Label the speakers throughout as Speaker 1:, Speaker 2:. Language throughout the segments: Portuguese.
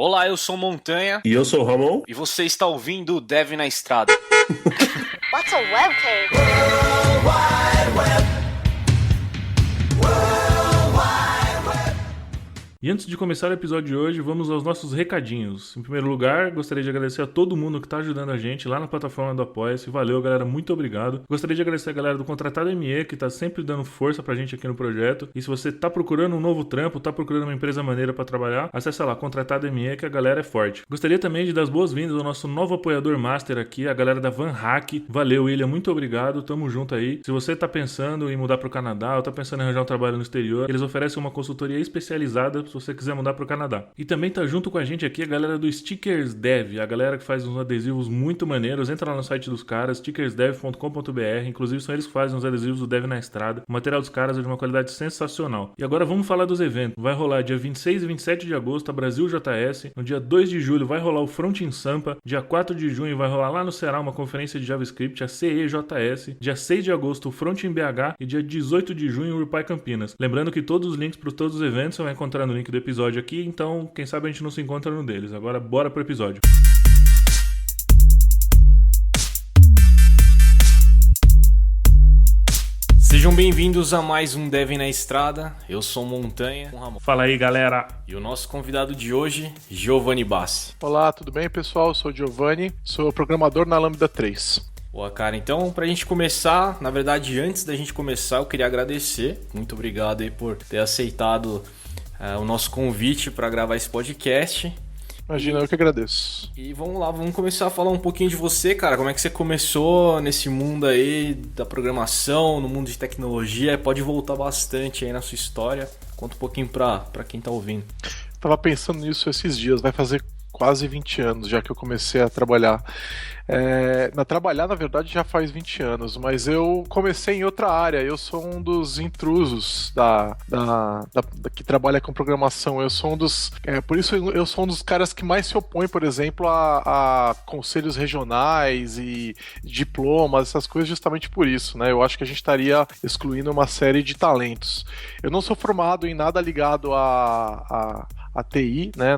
Speaker 1: Olá, eu sou Montanha.
Speaker 2: E eu sou o Ramon.
Speaker 1: E você está ouvindo o Dev na Estrada.
Speaker 3: What's a webcam?
Speaker 4: World Wide Web.
Speaker 5: E antes de começar o episódio de hoje, vamos aos nossos recadinhos. Em primeiro lugar, gostaria de agradecer a todo mundo que está ajudando a gente lá na plataforma do Apoia-se. Valeu, galera, muito obrigado. Gostaria de agradecer a galera do Contratado ME, que está sempre dando força pra gente aqui no projeto. E se você está procurando um novo trampo, está procurando uma empresa maneira para trabalhar, acessa lá, Contratado ME, que a galera é forte. Gostaria também de dar as boas-vindas ao nosso novo apoiador master aqui, a galera da Van Hack. Valeu, William, muito obrigado, tamo junto aí. Se você está pensando em mudar pro Canadá ou está pensando em arranjar um trabalho no exterior, eles oferecem uma consultoria especializada se você quiser mudar pro Canadá. E também tá junto com a gente aqui a galera do Stickers Dev, a galera que faz uns adesivos muito maneiros. Entra lá no site dos caras, stickersdev.com.br, inclusive são eles que fazem os adesivos do Dev na Estrada. O material dos caras é de uma qualidade sensacional. E agora vamos falar dos eventos. Vai rolar dia 26 e 27 de agosto a Brasil JS, no dia 2 de julho vai rolar o Front in Sampa, dia 4 de junho vai rolar lá no Ceará uma conferência de JavaScript, a CEJS, dia 6 de agosto o Front em BH e dia 18 de junho o URPAI Campinas. Lembrando que todos os links para todos os eventos você vai encontrar no link do episódio aqui, então quem sabe a gente não se encontra no deles. Agora bora pro episódio.
Speaker 1: Sejam bem-vindos a mais um Dev na Estrada. Eu sou Montanha, com Ramon.
Speaker 5: Fala aí, galera.
Speaker 1: E o nosso convidado de hoje, Giovanni Bassi.
Speaker 6: Olá, tudo bem, pessoal? Eu sou o Giovanni, sou programador na Lambda 3.
Speaker 1: Boa, cara. Então, pra gente começar, na verdade, antes da gente começar, eu queria agradecer. Muito obrigado aí por ter aceitado o nosso convite para gravar esse podcast.
Speaker 6: Imagina, eu que agradeço.
Speaker 1: E vamos lá, vamos começar a falar um pouquinho de você, cara. Como é que você começou nesse mundo aí da programação, no mundo de tecnologia? Pode voltar bastante aí na sua história. Conta um pouquinho pra quem tá ouvindo.
Speaker 6: Tava pensando nisso esses dias, vai fazer quase 20 anos já que eu comecei a trabalhar. Trabalhar, na verdade, já faz 20 anos, mas eu comecei em outra área. Eu sou um dos intrusos que trabalha com programação. Eu sou um dos. Por isso, eu sou um dos caras que mais se opõe, por exemplo, a conselhos regionais e diplomas, essas coisas, justamente por isso, né? Eu acho que a gente estaria excluindo uma série de talentos. Eu não sou formado em nada ligado a TI, né,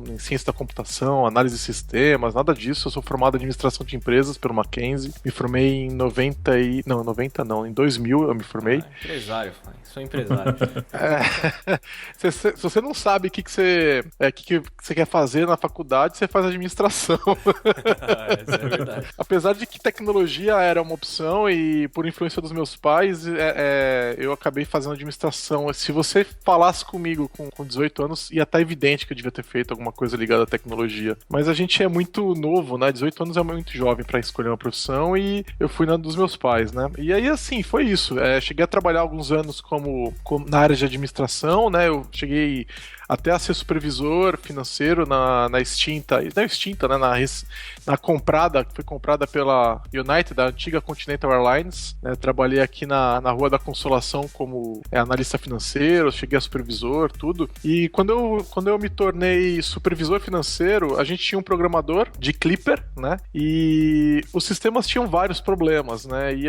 Speaker 6: em ciência da computação, análise de sistemas, nada disso. Eu sou formado em administração de empresas pelo Mackenzie. Me formei em em 2000 eu me formei.
Speaker 1: Empresário, sou empresário.
Speaker 6: Se você não sabe o que você quer fazer na faculdade, você faz administração.
Speaker 1: Isso é verdade.
Speaker 6: Apesar de que tecnologia era uma opção e por influência dos meus pais, eu acabei fazendo administração. Se você falasse comigo com 18 anos, ia estar evidente que eu devia ter feito alguma coisa ligada à tecnologia. Mas a gente é muito novo, né? 18 anos é muito jovem para escolher uma profissão e eu fui na dos meus pais, né? E aí, assim, foi isso. Cheguei a trabalhar alguns anos na área de administração, né? Eu cheguei até a ser supervisor financeiro na extinta, né? Na comprada, que foi comprada pela United, da antiga Continental Airlines, né? Trabalhei aqui na Rua da Consolação como analista financeiro, cheguei a supervisor, tudo. E quando eu me tornei supervisor financeiro, a gente tinha um programador de Clipper, né? E os sistemas tinham vários problemas, né? E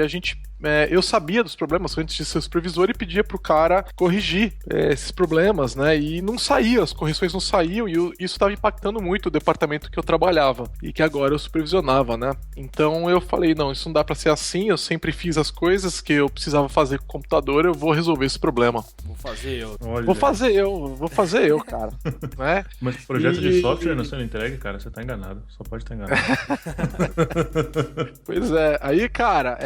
Speaker 6: eu sabia dos problemas antes de ser supervisor e pedia pro cara corrigir esses problemas, né? E não saía, as correções não saíam e isso estava impactando muito o departamento que eu trabalhava e que agora eu supervisionava, né? Então eu falei, não, isso não dá pra ser assim, eu sempre fiz as coisas que eu precisava fazer com o computador, eu vou resolver esse problema.
Speaker 1: Vou fazer eu.
Speaker 5: Olha.
Speaker 6: Vou fazer eu, cara. Né?
Speaker 5: Mas projeto de software não sendo entregue, cara, você tá enganado. Só pode estar enganado.
Speaker 6: Pois é. Aí, cara,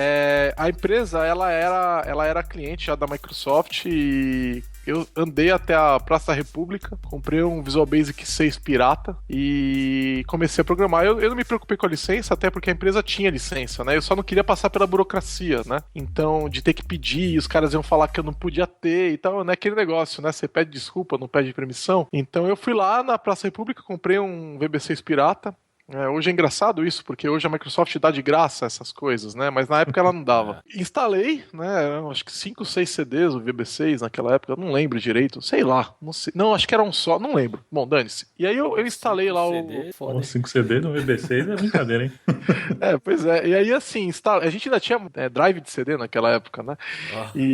Speaker 6: a empresa, ela era cliente já da Microsoft e eu andei até a Praça da República, comprei um Visual Basic 6 pirata e comecei a programar. Eu não me preocupei com a licença, até porque a empresa tinha licença, né? Eu só não queria passar pela burocracia, né? Então, de ter que pedir, e os caras iam falar que eu não podia ter e tal, né? Aquele negócio, né? Você pede desculpa, não pede permissão. Então, eu fui lá na Praça da República, comprei um VB6 pirata. Hoje é engraçado isso, porque hoje a Microsoft dá de graça essas coisas, né? Mas na época ela não dava. Instalei, né? Acho que 5, 6 CDs, o VB6 naquela época, eu não lembro direito. Sei lá, não sei. Não, acho que era um só, não lembro. Bom, dane-se. E aí eu instalei lá o...
Speaker 5: 5 CD no VB6 é brincadeira, hein?
Speaker 6: Pois é. E aí, assim, a gente ainda tinha drive de CD naquela época, né? E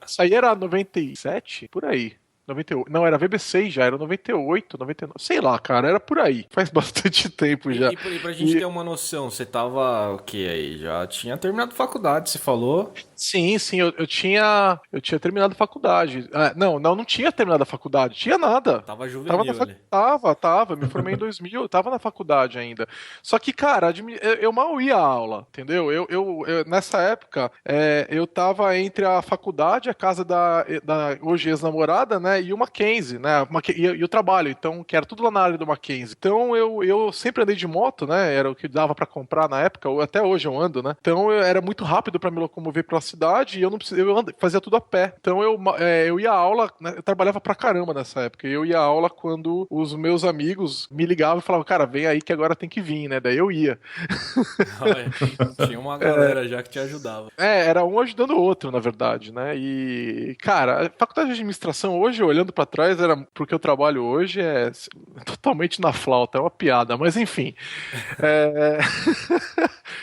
Speaker 6: isso aí era 97, por aí. 98. Não, era VB6 já, era 98, 99. Sei lá, cara, era por aí. Faz bastante tempo já.
Speaker 1: E pra gente ter uma noção, você tava o que aí? Já tinha terminado faculdade, você falou?
Speaker 6: Sim, eu tinha terminado a faculdade. Não tinha terminado a faculdade. Tinha nada.
Speaker 1: Tava juvenil ali.
Speaker 6: Tava. Me formei em 2000, eu tava na faculdade ainda. Só que, cara, eu mal ia à aula, entendeu? Nessa época, eu tava entre a faculdade, a casa da hoje ex-namorada, né, e o Mackenzie, né, e o trabalho, então, que era tudo lá na área do Mackenzie. Então, eu sempre andei de moto, né, era o que dava pra comprar na época, até hoje eu ando, né. Então, era muito rápido pra me locomover pela cidade e eu não precisava, fazia tudo a pé. Então, eu ia à aula, né, eu trabalhava pra caramba nessa época. Eu ia à aula quando os meus amigos me ligavam e falavam, cara, vem aí que agora tem que vir, né? Daí eu ia.
Speaker 1: Tinha uma galera já que te ajudava.
Speaker 6: Era um ajudando o outro, na verdade, né? E, cara, a faculdade de administração hoje, olhando pra trás, era porque eu trabalho hoje é totalmente na flauta, é uma piada, mas enfim.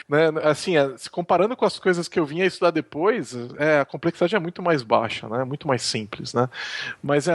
Speaker 6: Né, assim, se comparando com as coisas que eu vinha estudar depois, a complexidade é muito mais baixa, né? Muito mais simples, né? Mas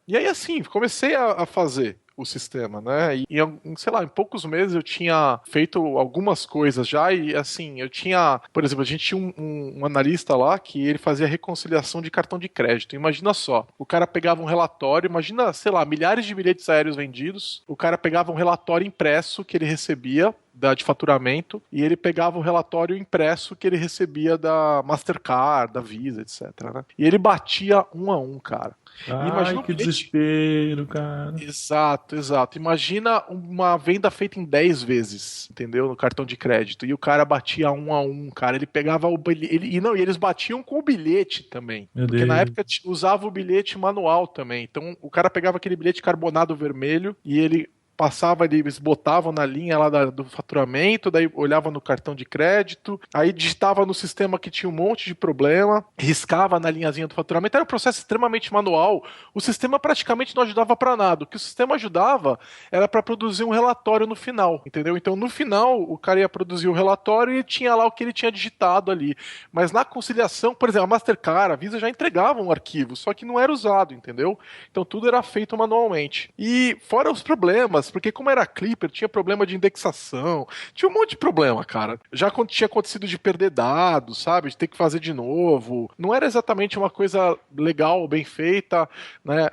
Speaker 6: e aí, assim, comecei a fazer o sistema, né? E, sei lá, em poucos meses eu tinha feito algumas coisas já e, assim, eu tinha... Por exemplo, a gente tinha um analista lá que ele fazia reconciliação de cartão de crédito. Imagina só, o cara pegava um relatório, imagina, sei lá, milhares de bilhetes aéreos vendidos, o cara pegava um relatório impresso que ele recebia de faturamento, e ele pegava o relatório impresso que ele recebia da Mastercard, da Visa, etc, né? E ele batia um a um, cara.
Speaker 5: Ai, que desespero, cara.
Speaker 6: Exato. Imagina uma venda feita em 10 vezes, entendeu? No cartão de crédito. E o cara batia um a um, cara. Ele pegava o bilhete. E eles batiam com o bilhete também.
Speaker 5: Meu
Speaker 6: porque
Speaker 5: Deus.
Speaker 6: na época usava o bilhete manual também. Então o cara pegava aquele bilhete carbonado vermelho e ele passava ali, eles botavam na linha lá do faturamento, daí olhava no cartão de crédito, aí digitava no sistema que tinha um monte de problema, riscava na linhazinha do faturamento, era um processo extremamente manual, o sistema praticamente não ajudava para nada, o que o sistema ajudava era para produzir um relatório no final, entendeu? Então no final o cara ia produzir o relatório e tinha lá o que ele tinha digitado ali, mas na conciliação, por exemplo, a Mastercard, a Visa já entregava um arquivo, só que não era usado, entendeu? Então tudo era feito manualmente. E fora os problemas, porque como era Clipper, tinha problema de indexação, tinha um monte de problema, cara. Já tinha acontecido de perder dados, sabe? De ter que fazer de novo. Não era exatamente uma coisa legal, bem feita, né?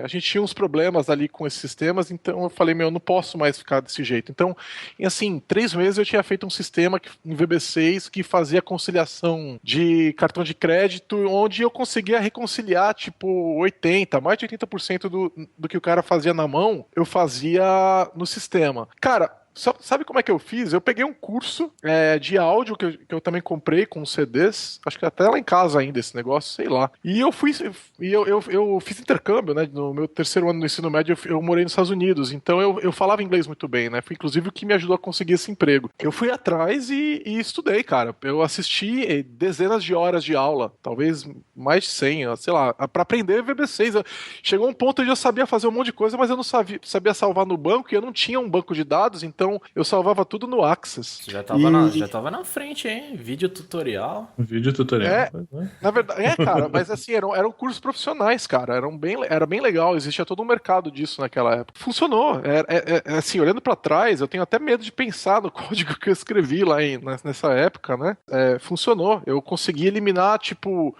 Speaker 6: A gente tinha uns problemas ali com esses sistemas, então eu falei, não posso mais ficar desse jeito. Então, em assim, 3 meses eu tinha feito um sistema em VB6 que fazia conciliação de cartão de crédito, onde eu conseguia reconciliar, tipo, mais de 80% do que o cara fazia na mão, eu fazia no sistema. Cara, sabe como é que eu fiz? Eu peguei um curso de áudio que eu também comprei com CDs, acho que até lá em casa ainda esse negócio, sei lá. E eu fiz intercâmbio, né? No meu 3º ano do ensino médio eu morei nos Estados Unidos, então eu falava inglês muito bem, né? Foi inclusive o que me ajudou a conseguir esse emprego. Eu fui atrás e estudei, cara. Eu assisti dezenas de horas de aula, talvez mais de 100, sei lá, pra aprender VB6. Chegou um ponto onde eu sabia fazer um monte de coisa, mas eu não sabia salvar no banco e eu não tinha um banco de dados, então eu salvava tudo no Access.
Speaker 1: Você já tava na frente, hein? Vídeo tutorial.
Speaker 5: Vídeo tutorial.
Speaker 6: Na verdade, cara, mas assim, eram cursos profissionais, cara. Era bem legal, existia todo um mercado disso naquela época. Funcionou. Assim, olhando pra trás, eu tenho até medo de pensar no código que eu escrevi lá nessa época, né? Funcionou. Eu consegui eliminar, tipo,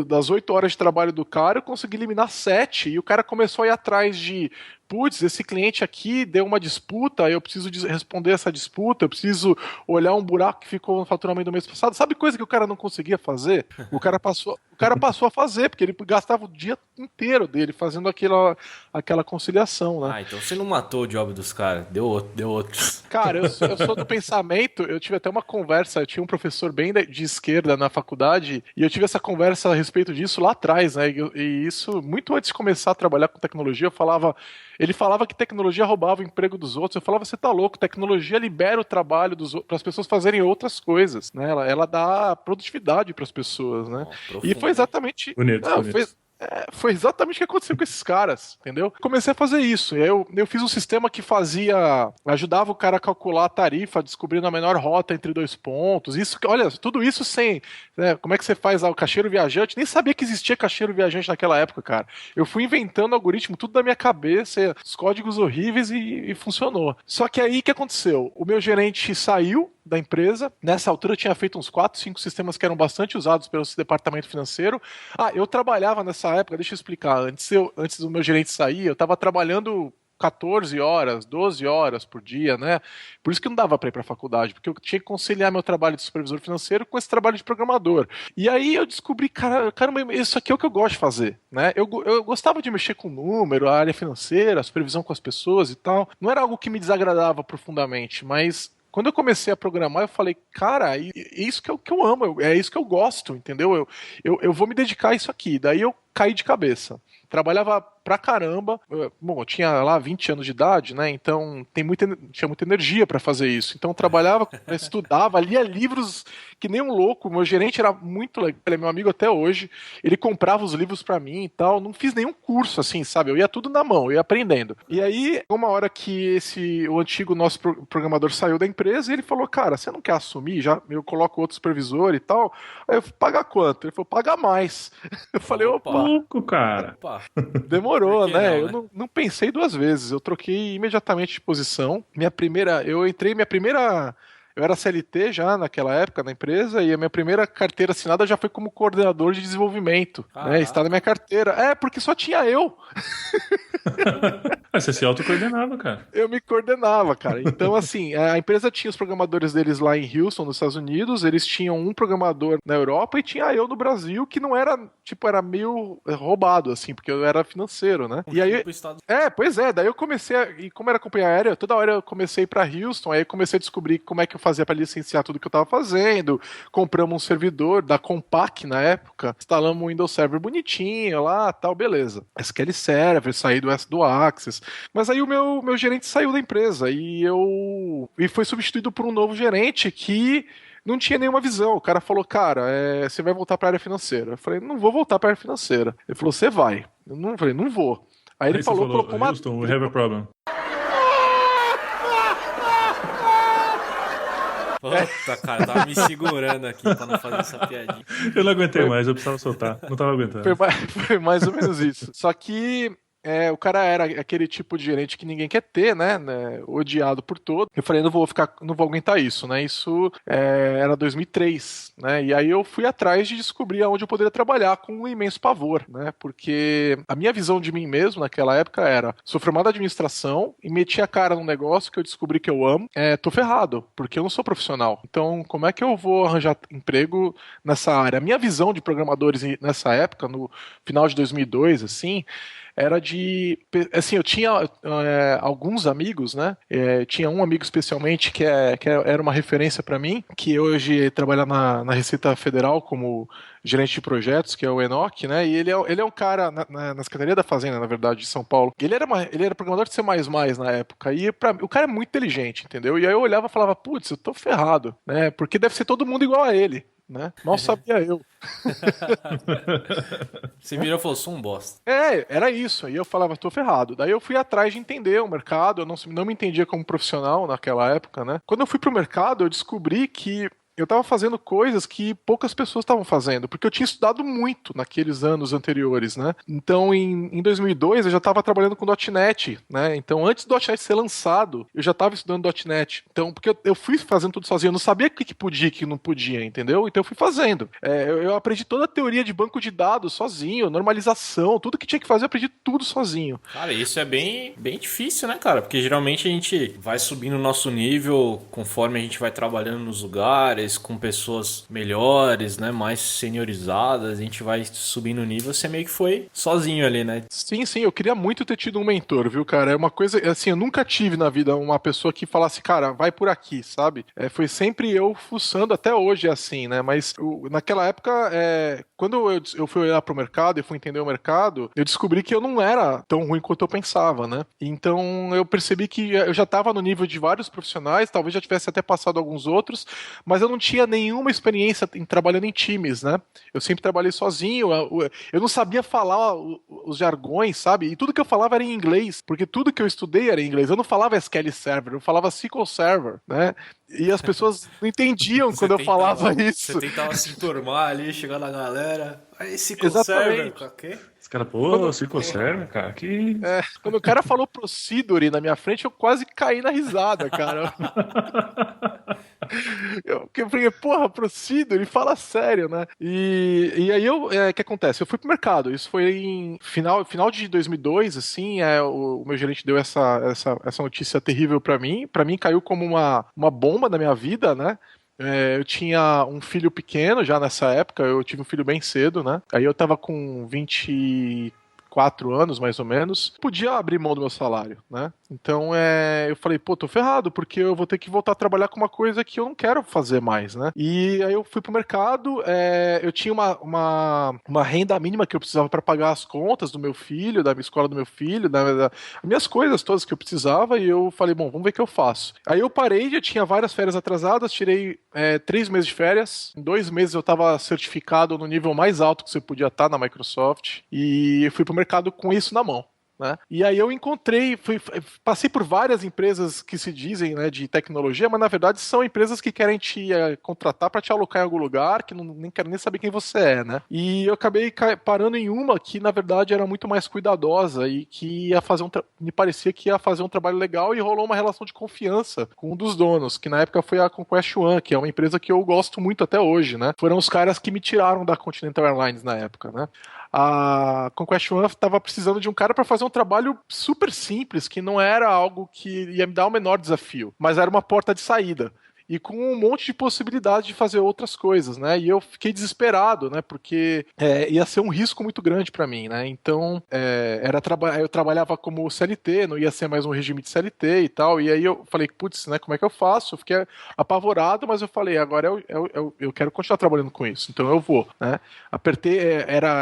Speaker 6: das 8 horas de trabalho do cara, eu consegui eliminar 7. E o cara começou a ir atrás de putz, esse cliente aqui deu uma disputa, eu preciso responder essa disputa, eu preciso olhar um buraco que ficou no faturamento do mês passado. Sabe coisa que o cara não conseguia fazer? O cara passou a fazer, porque ele gastava o dia inteiro dele fazendo aquela conciliação, né?
Speaker 1: Então você não matou o job dos caras, deu outro.
Speaker 6: Cara, eu sou do pensamento, eu tive até uma conversa, eu tinha um professor bem de esquerda na faculdade, e eu tive essa conversa a respeito disso lá atrás, né? E isso, muito antes de começar a trabalhar com tecnologia, ele falava que tecnologia roubava o emprego dos outros. Eu falava, você tá louco, tecnologia libera o trabalho para as pessoas fazerem outras coisas, né? Ela dá produtividade para as pessoas, né? E foi exatamente...
Speaker 5: Bonito.
Speaker 6: Foi exatamente o que aconteceu com esses caras, entendeu? Comecei a fazer isso. Eu fiz um sistema que ajudava o cara a calcular a tarifa, descobrindo a menor rota entre 2 pontos. Isso, olha, tudo isso sem, né, como é que você faz lá o caixeiro viajante? Nem sabia que existia caixeiro viajante naquela época, cara. Eu fui inventando algoritmo, tudo da minha cabeça, os códigos horríveis e funcionou. Só que aí o que aconteceu? O meu gerente saiu da empresa. Nessa altura eu tinha feito uns 4, 5 sistemas que eram bastante usados pelo departamento financeiro. Eu trabalhava nessa época, deixa eu explicar, antes do meu gerente sair, eu estava trabalhando 14 horas, 12 horas por dia, né? Por isso que não dava para ir para a faculdade, porque eu tinha que conciliar meu trabalho de supervisor financeiro com esse trabalho de programador. E aí eu descobri, caramba, isso aqui é o que eu gosto de fazer, né? Eu gostava de mexer com número, a área financeira, a supervisão com as pessoas e tal. Não era algo que me desagradava profundamente, mas quando eu comecei a programar, eu falei, cara, é isso que eu amo, é isso que eu gosto, entendeu? Eu vou me dedicar a isso aqui. Daí eu caí de cabeça. Trabalhava pra caramba. Bom, eu tinha lá 20 anos de idade, né? Então tinha muita energia pra fazer isso. Então eu trabalhava, estudava, lia livros que nem um louco. Meu gerente era muito legal, ele é meu amigo até hoje. Ele comprava os livros pra mim e tal. Não fiz nenhum curso assim, sabe? Eu ia tudo na mão, eu ia aprendendo. E aí, uma hora que o antigo nosso programador saiu da empresa, ele falou, cara, você não quer assumir? Já eu coloco outro supervisor e tal. Aí eu falei, paga quanto? Ele falou, paga mais. Eu falei, opa.
Speaker 5: Louco, cara.
Speaker 1: Opa.
Speaker 6: Demorou, né?
Speaker 1: Não, né?
Speaker 6: Eu não pensei 2 vezes. Eu troquei imediatamente de posição. Eu era CLT já naquela época na empresa e a minha primeira carteira assinada já foi como coordenador de desenvolvimento. Né? Está na minha carteira. Porque só tinha eu.
Speaker 5: Você se autocoordenava, cara.
Speaker 6: Eu me coordenava, cara. Então, assim, a empresa tinha os programadores deles lá em Houston, nos Estados Unidos, eles tinham um programador na Europa e tinha eu no Brasil, que não era, era meio roubado, assim, porque eu era financeiro, né? E aí, pois é, daí eu comecei, e como era companhia aérea, toda hora eu comecei pra Houston, aí eu comecei a descobrir como é que eu fazia pra licenciar tudo que eu tava fazendo, compramos um servidor da Compaq na época, instalamos um Windows Server bonitinho lá, tal, beleza. SQL Server, saí do Access. Mas aí o meu gerente saiu da empresa e foi substituído por um novo gerente que não tinha nenhuma visão. O cara falou, cara, você vai voltar para a área financeira. Eu falei, não vou voltar para a área financeira. Ele falou, você vai. Eu falei, não vou. Aí ele falou, colocou uma...
Speaker 5: Houston, we have a problem.
Speaker 1: Puta, cara, tava me segurando aqui pra não fazer essa piadinha.
Speaker 5: Eu não aguentei mais, eu precisava soltar. Não tava aguentando.
Speaker 6: Foi mais ou menos isso. Só que o cara era aquele tipo de gerente que ninguém quer ter, né? Odiado por todos. Eu falei, não vou aguentar isso, né? Isso era 2003, né? E aí eu fui atrás de descobrir aonde eu poderia trabalhar com um imenso pavor, né? Porque a minha visão de mim mesmo naquela época era, sou formado em administração e meti a cara num negócio que eu descobri que eu amo, tô ferrado, porque eu não sou profissional. Então, como é que eu vou arranjar emprego nessa área? A minha visão de programadores nessa época, no final de 2002, assim, era de... Assim, eu tinha alguns amigos, né? Tinha um amigo especialmente que era uma referência para mim, que hoje trabalha na Receita Federal como gerente de projetos, que é o Enoch, né? E ele é um cara na Secretaria da Fazenda, na verdade, de São Paulo. Ele era programador de C++ na época. E o cara é muito inteligente, entendeu? E aí eu olhava e falava, putz, eu tô ferrado, né? Porque deve ser todo mundo igual a ele. Né? Mal sabia eu.
Speaker 1: Você virou e falou, sou um bosta.
Speaker 6: Era isso. Aí eu falava, tô ferrado. Daí eu fui atrás de entender o mercado, eu não me entendia como profissional naquela época, né? Quando eu fui pro mercado, eu descobri que eu estava fazendo coisas que poucas pessoas estavam fazendo, porque eu tinha estudado muito naqueles anos anteriores, né? Então, em 2002, eu já estava trabalhando com .NET, né? Então, antes do .NET ser lançado, eu já estava estudando .NET. Então, porque eu fui fazendo tudo sozinho, eu não sabia o que podia e o que não podia, entendeu? Então, eu fui fazendo. Eu aprendi toda a teoria de banco de dados sozinho, normalização, tudo que tinha que fazer, eu aprendi tudo sozinho.
Speaker 1: Cara, isso é bem difícil, né, cara? Porque geralmente a gente vai subindo o nosso nível conforme a gente vai trabalhando nos lugares, com pessoas melhores, né, mais seniorizadas, a gente vai subindo o nível, você meio que foi sozinho ali, né?
Speaker 6: Sim, eu queria muito ter tido um mentor, viu, cara? É uma coisa, assim, eu nunca tive na vida uma pessoa que falasse, cara, vai por aqui, sabe? Foi sempre eu fuçando, até hoje é assim, né? Mas naquela época, quando eu fui olhar pro mercado e fui entender o mercado, eu descobri que eu não era tão ruim quanto eu pensava, né? Então eu percebi que eu já estava no nível de vários profissionais, talvez já tivesse até passado alguns outros, mas eu não tinha nenhuma experiência trabalhando em times, né? Eu sempre trabalhei sozinho, eu não sabia falar os jargões, sabe? E tudo que eu falava era em inglês, porque tudo que eu estudei era em inglês. Eu não falava SQL Server, eu falava SQL Server, né? E as pessoas não entendiam quando eu falava isso.
Speaker 1: Você tentava se enturmar ali, chegar na galera. Aí SQL
Speaker 6: Exatamente.
Speaker 1: Server, ok?
Speaker 5: Os caras, pô, SQL Server, cara, que...
Speaker 6: Quando o cara falou Procedure na minha frente, eu quase caí na risada, cara. Eu falei, porra, Procedure, fala sério, né? E aí o que acontece? Eu fui pro mercado, isso foi em final de 2002, assim, o meu gerente deu essa notícia terrível pra mim caiu como uma bomba na minha vida, né? Eu tinha um filho pequeno já nessa época, eu tive um filho bem cedo, né? Aí eu tava com 24 anos, mais ou menos, podia abrir mão do meu salário, né? Então eu falei, pô, tô ferrado, porque eu vou ter que voltar a trabalhar com uma coisa que eu não quero fazer mais, né? E aí eu fui pro mercado, eu tinha uma renda mínima que eu precisava para pagar as contas do meu filho, da minha escola do meu filho, das minhas coisas todas que eu precisava, e eu falei, bom, vamos ver o que eu faço. Aí eu parei, já tinha várias férias atrasadas, tirei 3 meses de férias, em 2 meses eu tava certificado no nível mais alto que você podia estar na Microsoft, e fui pro mercado com isso na mão. Né? E aí eu encontrei, passei por várias empresas que se dizem, né, de tecnologia, mas na verdade são empresas que querem te contratar para te alocar em algum lugar, que nem querem nem saber quem você é, né? E eu acabei parando em uma que na verdade era muito mais cuidadosa e que ia fazer me parecia que ia fazer um trabalho legal, e rolou uma relação de confiança com um dos donos, que na época foi a Conquest One, que é uma empresa que eu gosto muito até hoje, né? Foram os caras que me tiraram da Continental Airlines na época, né? A Conquest One estava precisando de um cara para fazer um trabalho super simples, que não era algo que ia me dar o menor desafio, mas era uma porta de saída. E com um monte de possibilidade de fazer outras coisas, né? E eu fiquei desesperado, né? Porque ia ser um risco muito grande para mim, né? Então, eu trabalhava como CLT, não ia ser mais um regime de CLT e tal. E aí eu falei, putz, né? Como é que eu faço? Eu fiquei apavorado, mas eu falei, agora eu quero continuar trabalhando com isso, então eu vou, né? Apertei,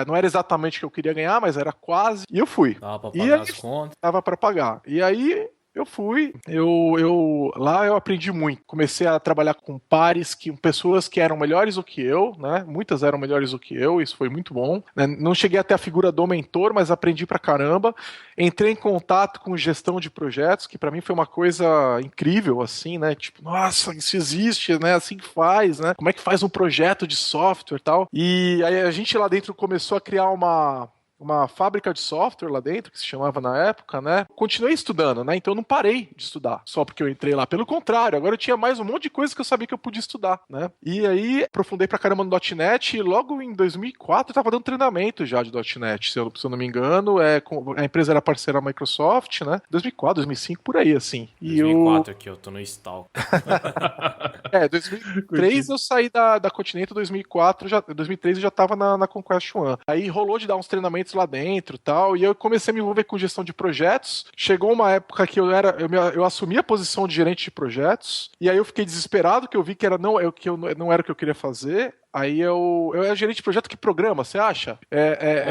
Speaker 6: não era exatamente o que eu queria ganhar, mas era quase. E eu fui.
Speaker 1: Dava pra pagar as contas.
Speaker 6: Dava para pagar. E aí eu fui, lá eu aprendi muito. Comecei a trabalhar com pares, pessoas que eram melhores do que eu, né? Muitas eram melhores do que eu, isso foi muito bom. Né? Não cheguei até a figura do mentor, mas aprendi pra caramba. Entrei em contato com gestão de projetos, que pra mim foi uma coisa incrível, assim, né? Tipo, nossa, isso existe, né? Assim que faz, né? Como é que faz um projeto de software e tal? E aí a gente lá dentro começou a criar uma fábrica de software lá dentro, que se chamava na época, né? Continuei estudando, né? Então eu não parei de estudar só porque eu entrei lá. Pelo contrário, agora eu tinha mais um monte de coisa que eu sabia que eu podia estudar, né? E aí aprofundei pra caramba no .NET, e logo em 2004 eu tava dando treinamento já de .NET, se eu não me engano. A empresa era parceira da Microsoft, né? 2004, 2005, por aí, assim.
Speaker 1: 2004 aqui, eu tô no stall.
Speaker 6: 2003 eu saí da Continental, 2003 eu já tava na Conquest One. Aí rolou de dar uns treinamentos lá dentro e tal, e eu comecei a me envolver com gestão de projetos. Chegou uma época que eu assumi a posição de gerente de projetos, e aí eu fiquei desesperado, que eu vi que não era o que eu queria fazer. Aí eu era gerente de projeto que programa, você acha?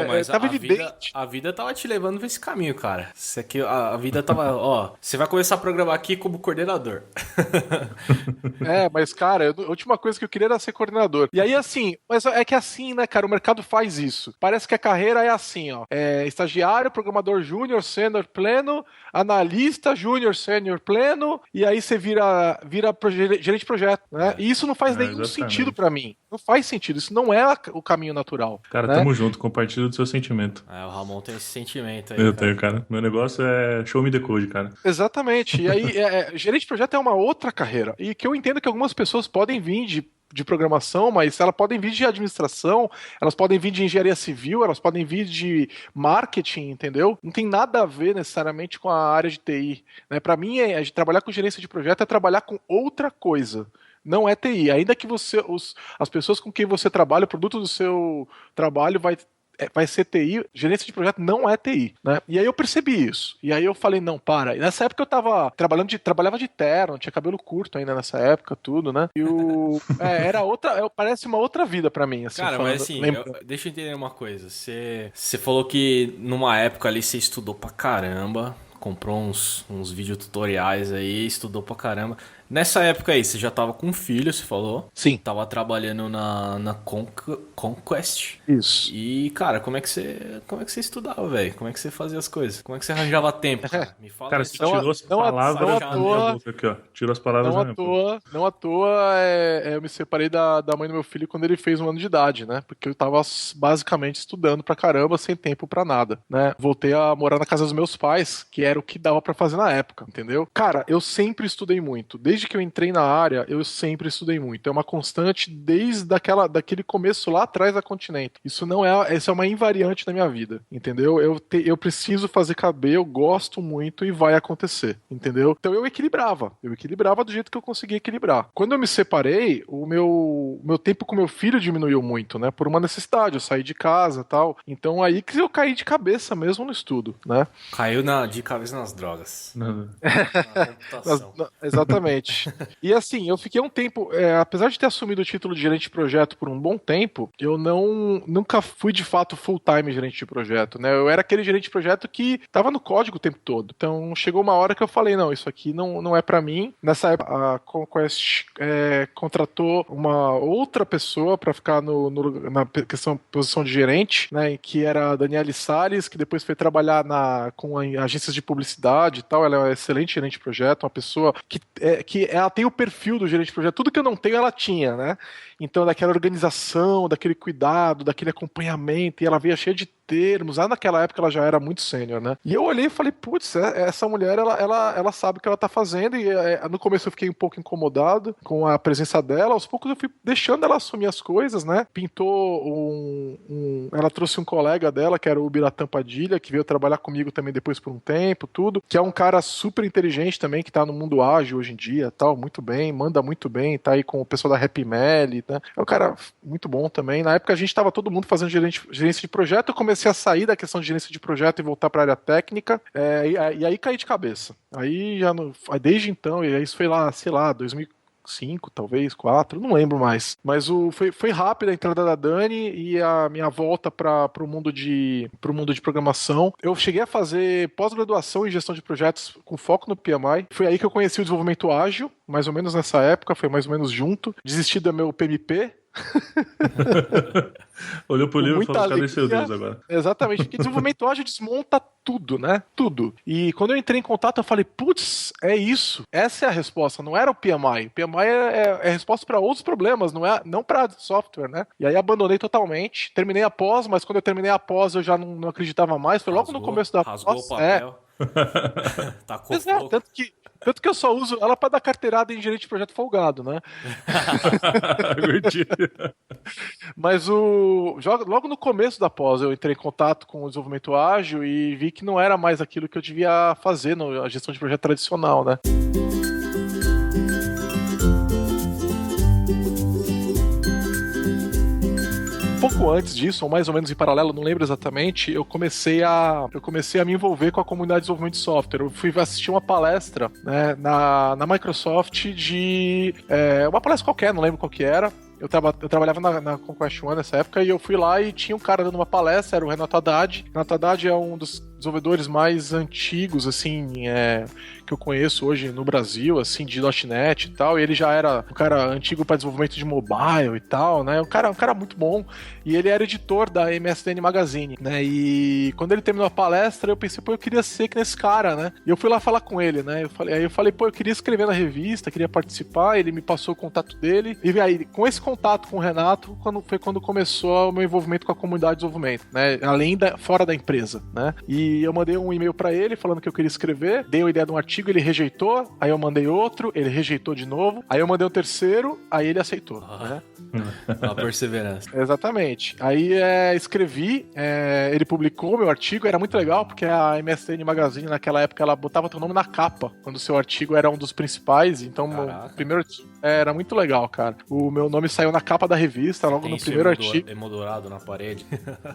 Speaker 1: Mas
Speaker 6: tava evidente.
Speaker 1: A vida tava te levando pra esse caminho, cara. A vida tava, você vai começar a programar aqui como coordenador.
Speaker 6: Mas cara, a última coisa que eu queria era ser coordenador. E aí assim, mas é que assim, né, cara, o mercado faz isso. Parece que a carreira é assim, ó. Estagiário, programador júnior, sênior, pleno, analista, júnior, sênior, pleno, e aí você vira gerente de projeto, né? E isso não faz nenhum sentido pra mim. Não faz sentido, isso não é o caminho natural.
Speaker 5: Cara,
Speaker 6: né?
Speaker 5: Tamo junto, compartilho do seu sentimento.
Speaker 1: O Ramon tem esse sentimento aí.
Speaker 5: Eu tenho, cara. Meu negócio é show me the code, cara.
Speaker 6: Exatamente. E aí, gerente de projeto é uma outra carreira. E que eu entendo que algumas pessoas podem vir de programação, mas elas podem vir de administração, elas podem vir de engenharia civil, elas podem vir de marketing, entendeu? Não tem nada a ver necessariamente com a área de TI. Né? Para mim, trabalhar com gerência de projeto é trabalhar com outra coisa. Não é TI. Ainda que as pessoas com quem você trabalha, o produto do seu trabalho vai ser TI, gerência de projeto não é TI, né? E aí eu percebi isso. E aí eu falei, não, para. E nessa época eu tava trabalhava de terno, tinha cabelo curto ainda nessa época, tudo, né? E era parece uma outra vida pra mim, assim.
Speaker 1: Cara, mas assim, deixa eu entender uma coisa. Você falou que numa época ali você estudou pra caramba, comprou uns videotutoriais aí, estudou pra caramba. Nessa época aí, você já tava com um filho, você falou?
Speaker 6: Sim.
Speaker 1: Tava trabalhando na Conquest.
Speaker 6: Isso.
Speaker 1: E, cara, como é que você estudava, velho? Como é que você fazia as coisas? Como é que você arranjava tempo, cara? Me fala
Speaker 5: Cara,
Speaker 1: isso.
Speaker 5: você tirou as palavras da minha boca aqui, ó. Tirou as palavras da minha boca.
Speaker 6: Não à toa, eu me separei da mãe do meu filho quando ele fez 1 ano de idade, né? Porque eu tava basicamente estudando pra caramba, sem tempo pra nada, né? Voltei a morar na casa dos meus pais, que era o que dava pra fazer na época, entendeu? Cara, eu sempre estudei muito. Desde que eu entrei na área, eu sempre estudei muito. É uma constante desde daquele começo lá atrás da Continente. Isso é uma invariante na minha vida, entendeu? Eu preciso fazer caber, eu gosto muito e vai acontecer, entendeu? Então eu equilibrava do jeito que eu conseguia equilibrar. Quando eu me separei, o meu tempo com meu filho diminuiu muito, né? Por uma necessidade, eu saí de casa e tal. Então aí que eu caí de cabeça mesmo no estudo, né?
Speaker 1: Caiu de cabeça nas drogas.
Speaker 5: Não.
Speaker 1: Na computação.
Speaker 6: Exatamente. E assim, eu fiquei um tempo, apesar de ter assumido o título de gerente de projeto por um bom tempo, eu nunca fui de fato full-time gerente de projeto, né? Eu era aquele gerente de projeto que tava no código o tempo todo. Então chegou uma hora que eu falei, não, isso aqui não é pra mim. Nessa época, a Conquest contratou uma outra pessoa pra ficar na posição de gerente, né? Que era a Daniele Salles, que depois foi trabalhar com agências de publicidade e tal. Ela é uma excelente gerente de projeto, uma pessoa que ela tem o perfil do gerente de projeto. Tudo que eu não tenho, ela tinha, né? Então, daquela organização, daquele cuidado, daquele acompanhamento, e ela veio cheia de termos. Lá naquela época ela já era muito sênior, né? E eu olhei e falei, putz, essa mulher, ela sabe o que ela tá fazendo, e no começo eu fiquei um pouco incomodado com a presença dela. Aos poucos eu fui deixando ela assumir as coisas, né? Pintou ela trouxe um colega dela, que era o Biratã Padilha, que veio trabalhar comigo também depois por um tempo, tudo, que é um cara super inteligente também, que tá no mundo ágil hoje em dia, tal, muito bem, manda muito bem, tá aí com o pessoal da Happy Melly, né? É um cara muito bom também. Na época a gente tava todo mundo fazendo gerência de projeto, eu comecei a sair da questão de gerência de projeto e voltar pra área técnica, e aí caí de cabeça. Aí desde então, e isso foi lá, sei lá, 2005, talvez, 2004, não lembro mais. Mas foi rápida a entrada da Dani e a minha volta pro mundo de programação. Eu cheguei a fazer pós-graduação em gestão de projetos com foco no PMI. Foi aí que eu conheci o desenvolvimento ágil, mais ou menos nessa época, foi mais ou menos junto. Desisti do meu PMP.
Speaker 5: Olhou pro livro e falou, cadê seu Deus agora?
Speaker 6: Exatamente, porque desenvolvimento ágil desmonta tudo, né? Tudo. E quando eu entrei em contato, eu falei, putz, é isso. Essa é a resposta, não era o PMI. O PMI é a resposta para outros problemas, não para software, né? E aí abandonei totalmente. Terminei a pós, mas quando eu terminei a pós, eu já não acreditava mais. Foi logo no começo da pós.
Speaker 1: Rasgou o papel. Tacou fogo.
Speaker 6: Tanto que eu só uso ela pra dar carteirada em gerente de projeto folgado, né? Mas logo no começo da pós eu entrei em contato com o desenvolvimento ágil e vi que não era mais aquilo que eu devia fazer na gestão de projeto tradicional, né? Pouco antes disso, ou mais ou menos em paralelo, não lembro exatamente, eu comecei a me envolver com a comunidade de desenvolvimento de software. Eu fui assistir uma palestra, né, na Microsoft uma palestra qualquer, não lembro qual que era. Eu trabalhava na Conquest One nessa época e eu fui lá e tinha um cara dando uma palestra, era o Renato Haddad. Renato Haddad é um dos desenvolvedores mais antigos, assim, que eu conheço hoje no Brasil, assim, de .NET e tal, e ele já era um cara antigo para desenvolvimento de mobile e tal, né, um cara muito bom, e ele era editor da MSDN Magazine, né, e quando ele terminou a palestra, eu pensei, pô, eu queria ser que nesse cara, né, e eu fui lá falar com ele, né, aí eu falei, pô, eu queria escrever na revista, queria participar, ele me passou o contato dele, e aí, com esse contato com o Renato, foi quando começou o meu envolvimento com a comunidade de desenvolvimento, né, fora da empresa, né, e eu mandei um e-mail pra ele falando que eu queria escrever, dei a ideia de um artigo, ele rejeitou, aí eu mandei outro, ele rejeitou de novo, aí eu mandei um terceiro, aí ele aceitou, né?
Speaker 1: Uma perseverança.
Speaker 6: Exatamente. Aí escrevi, ele publicou o meu artigo, era muito legal, porque a MSN Magazine naquela época, ela botava teu nome na capa, quando o seu artigo era um dos principais, então o primeiro Era muito legal, cara. O meu nome saiu na capa da revista, logo no primeiro artigo.
Speaker 1: Emoldurado na parede.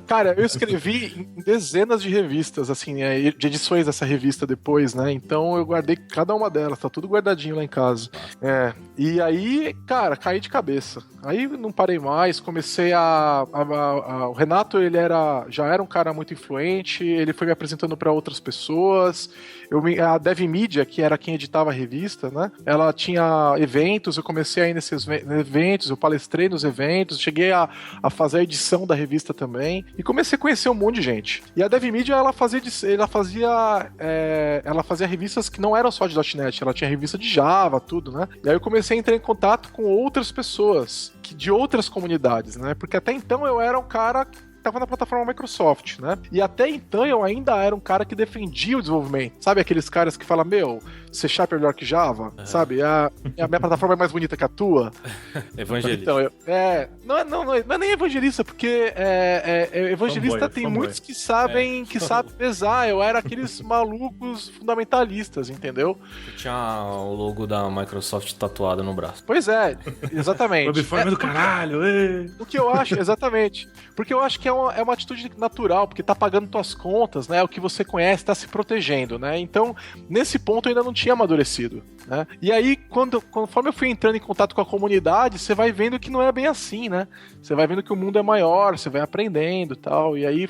Speaker 6: Cara, eu escrevi em dezenas de revistas, assim, de edições dessa revista depois, né? Então eu guardei cada uma delas, tá tudo guardadinho lá em casa. E aí, cara, caí de cabeça. Aí não parei mais, comecei o Renato, ele já era um cara muito influente, ele foi me apresentando para outras pessoas. A Dev Media, que era quem editava a revista, né? Ela tinha eventos, eu comecei a ir nesses eventos, eu palestrei nos eventos, cheguei a fazer a edição da revista também, e comecei a conhecer um monte de gente. E a Dev Media, ela fazia revistas que não eram só de .NET, ela tinha revista de Java, tudo, né? E aí eu comecei a entrar em contato com outras pessoas, de outras comunidades, né? Porque até então eu era um cara tava na plataforma Microsoft, né? E até então eu ainda era um cara que defendia o desenvolvimento. Sabe aqueles caras que falam, C# é melhor que Java? Sabe? A minha plataforma é mais bonita que a tua.
Speaker 1: Evangelista.
Speaker 6: Então, não é nem evangelista, porque evangelista tem muitos que sabem pesar. Eu era aqueles malucos fundamentalistas, entendeu?
Speaker 1: Eu tinha o logo da Microsoft tatuado no braço.
Speaker 6: Pois é, exatamente.
Speaker 5: Webform do caralho,
Speaker 6: O que eu acho, exatamente. Porque eu acho que é uma atitude natural, porque tá pagando tuas contas, né? O que você conhece, tá se protegendo, né? Então, nesse ponto eu ainda não tinha amadurecido, né? E aí, conforme eu fui entrando em contato com a comunidade, você vai vendo que não é bem assim, né? Você vai vendo que o mundo é maior, você vai aprendendo e tal. E aí,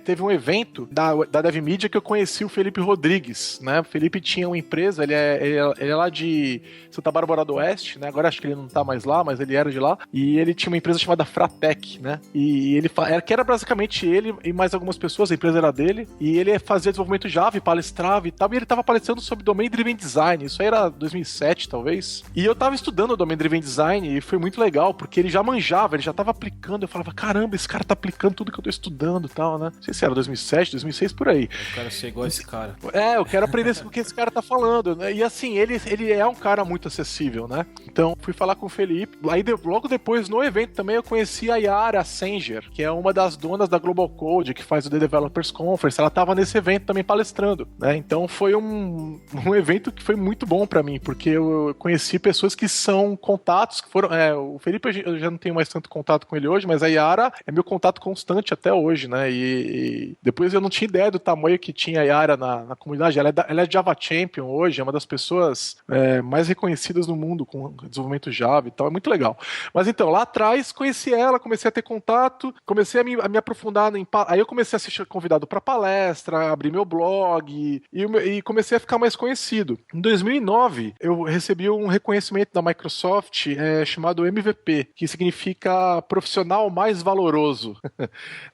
Speaker 6: teve um evento da Dev Media que eu conheci o Felipe Rodrigues, né? O Felipe tinha uma empresa, ele é lá de Santa Bárbara do Oeste, né? Agora acho que ele não tá mais lá, mas ele era de lá. E ele tinha uma empresa chamada Fratec, né? E ele que era basicamente ele e mais algumas pessoas, a empresa era dele, e ele fazia desenvolvimento Java e palestrava e tal, e ele tava palestrando sobre Domain Driven Design, isso aí era 2007 talvez, e eu tava estudando o Domain Driven Design e foi muito legal, porque ele já manjava, ele já tava aplicando, eu falava, caramba, esse cara tá aplicando tudo que eu tô estudando e tal, né, não sei se era 2007, 2006, por aí.
Speaker 1: Eu quero ser igual a esse cara.
Speaker 6: Eu quero aprender o que esse cara tá falando, né, e assim, ele é um cara muito acessível, né, então fui falar com o Felipe, aí logo depois no evento também eu conheci a Yara Sanger, que é uma das donas da Global Code, que faz o The Developers Conference, ela tava nesse evento também palestrando, né? Então foi um evento que foi muito bom pra mim, porque eu conheci pessoas que são contatos, que foram... o Felipe eu já não tenho mais tanto contato com ele hoje, mas a Yara é meu contato constante até hoje, né? E depois eu não tinha ideia do tamanho que tinha a Yara na comunidade, ela é Java Champion hoje, é uma das pessoas mais reconhecidas no mundo com desenvolvimento Java e tal, é muito legal. Mas então, lá atrás, conheci ela, comecei a ter contato, comecei a me aprofundar aí eu comecei a ser convidado para palestra, abrir meu blog e comecei a ficar mais conhecido. Em 2009, eu recebi um reconhecimento da Microsoft chamado MVP, que significa profissional mais valoroso,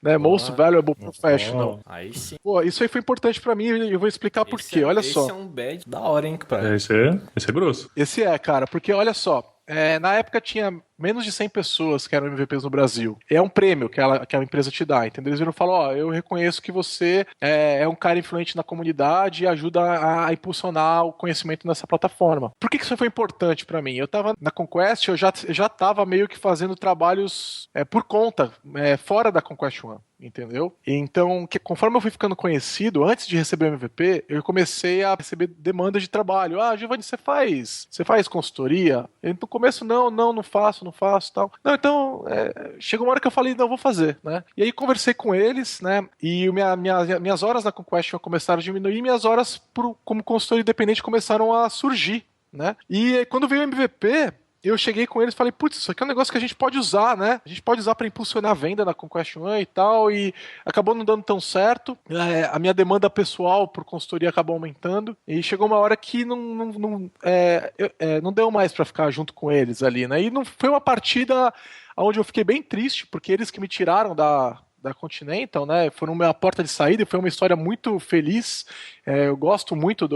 Speaker 6: né? Most Valuable Professional.
Speaker 1: Aí sim.
Speaker 6: Pô, isso aí foi importante para mim e eu vou explicar por quê. Olha só.
Speaker 1: Esse é um badge da hora, hein, cara?
Speaker 5: Esse é grosso.
Speaker 6: Esse cara, porque olha só, na época tinha menos de 100 pessoas que eram MVPs no Brasil. É um prêmio que a empresa te dá, entendeu? Eles viram e falam, eu reconheço que você é um cara influente na comunidade e ajuda a impulsionar o conhecimento nessa plataforma. Por que isso foi importante pra mim? Eu tava na Conquest, eu já tava meio que fazendo trabalhos por conta, fora da Conquest One. Entendeu? Então, conforme eu fui ficando conhecido, antes de receber o MVP, eu comecei a receber demandas de trabalho. Giovanni, você faz consultoria? No começo, não faço tal. Não, então, chegou uma hora que eu falei, não, vou fazer, né? E aí conversei com eles, né? E minhas horas na Conquest começaram a diminuir, minhas horas como consultor independente começaram a surgir, né? E aí, quando veio o MVP, eu cheguei com eles e falei, putz, isso aqui é um negócio que a gente pode usar, né? A gente pode usar para impulsionar a venda na Conquest One e tal, e acabou não dando tão certo. A minha demanda pessoal por consultoria acabou aumentando, e chegou uma hora que não deu mais para ficar junto com eles ali, né? E não foi uma partida onde eu fiquei bem triste, porque eles que me tiraram da Continental, né, foram minha porta de saída e foi uma história muito feliz. Eu gosto muito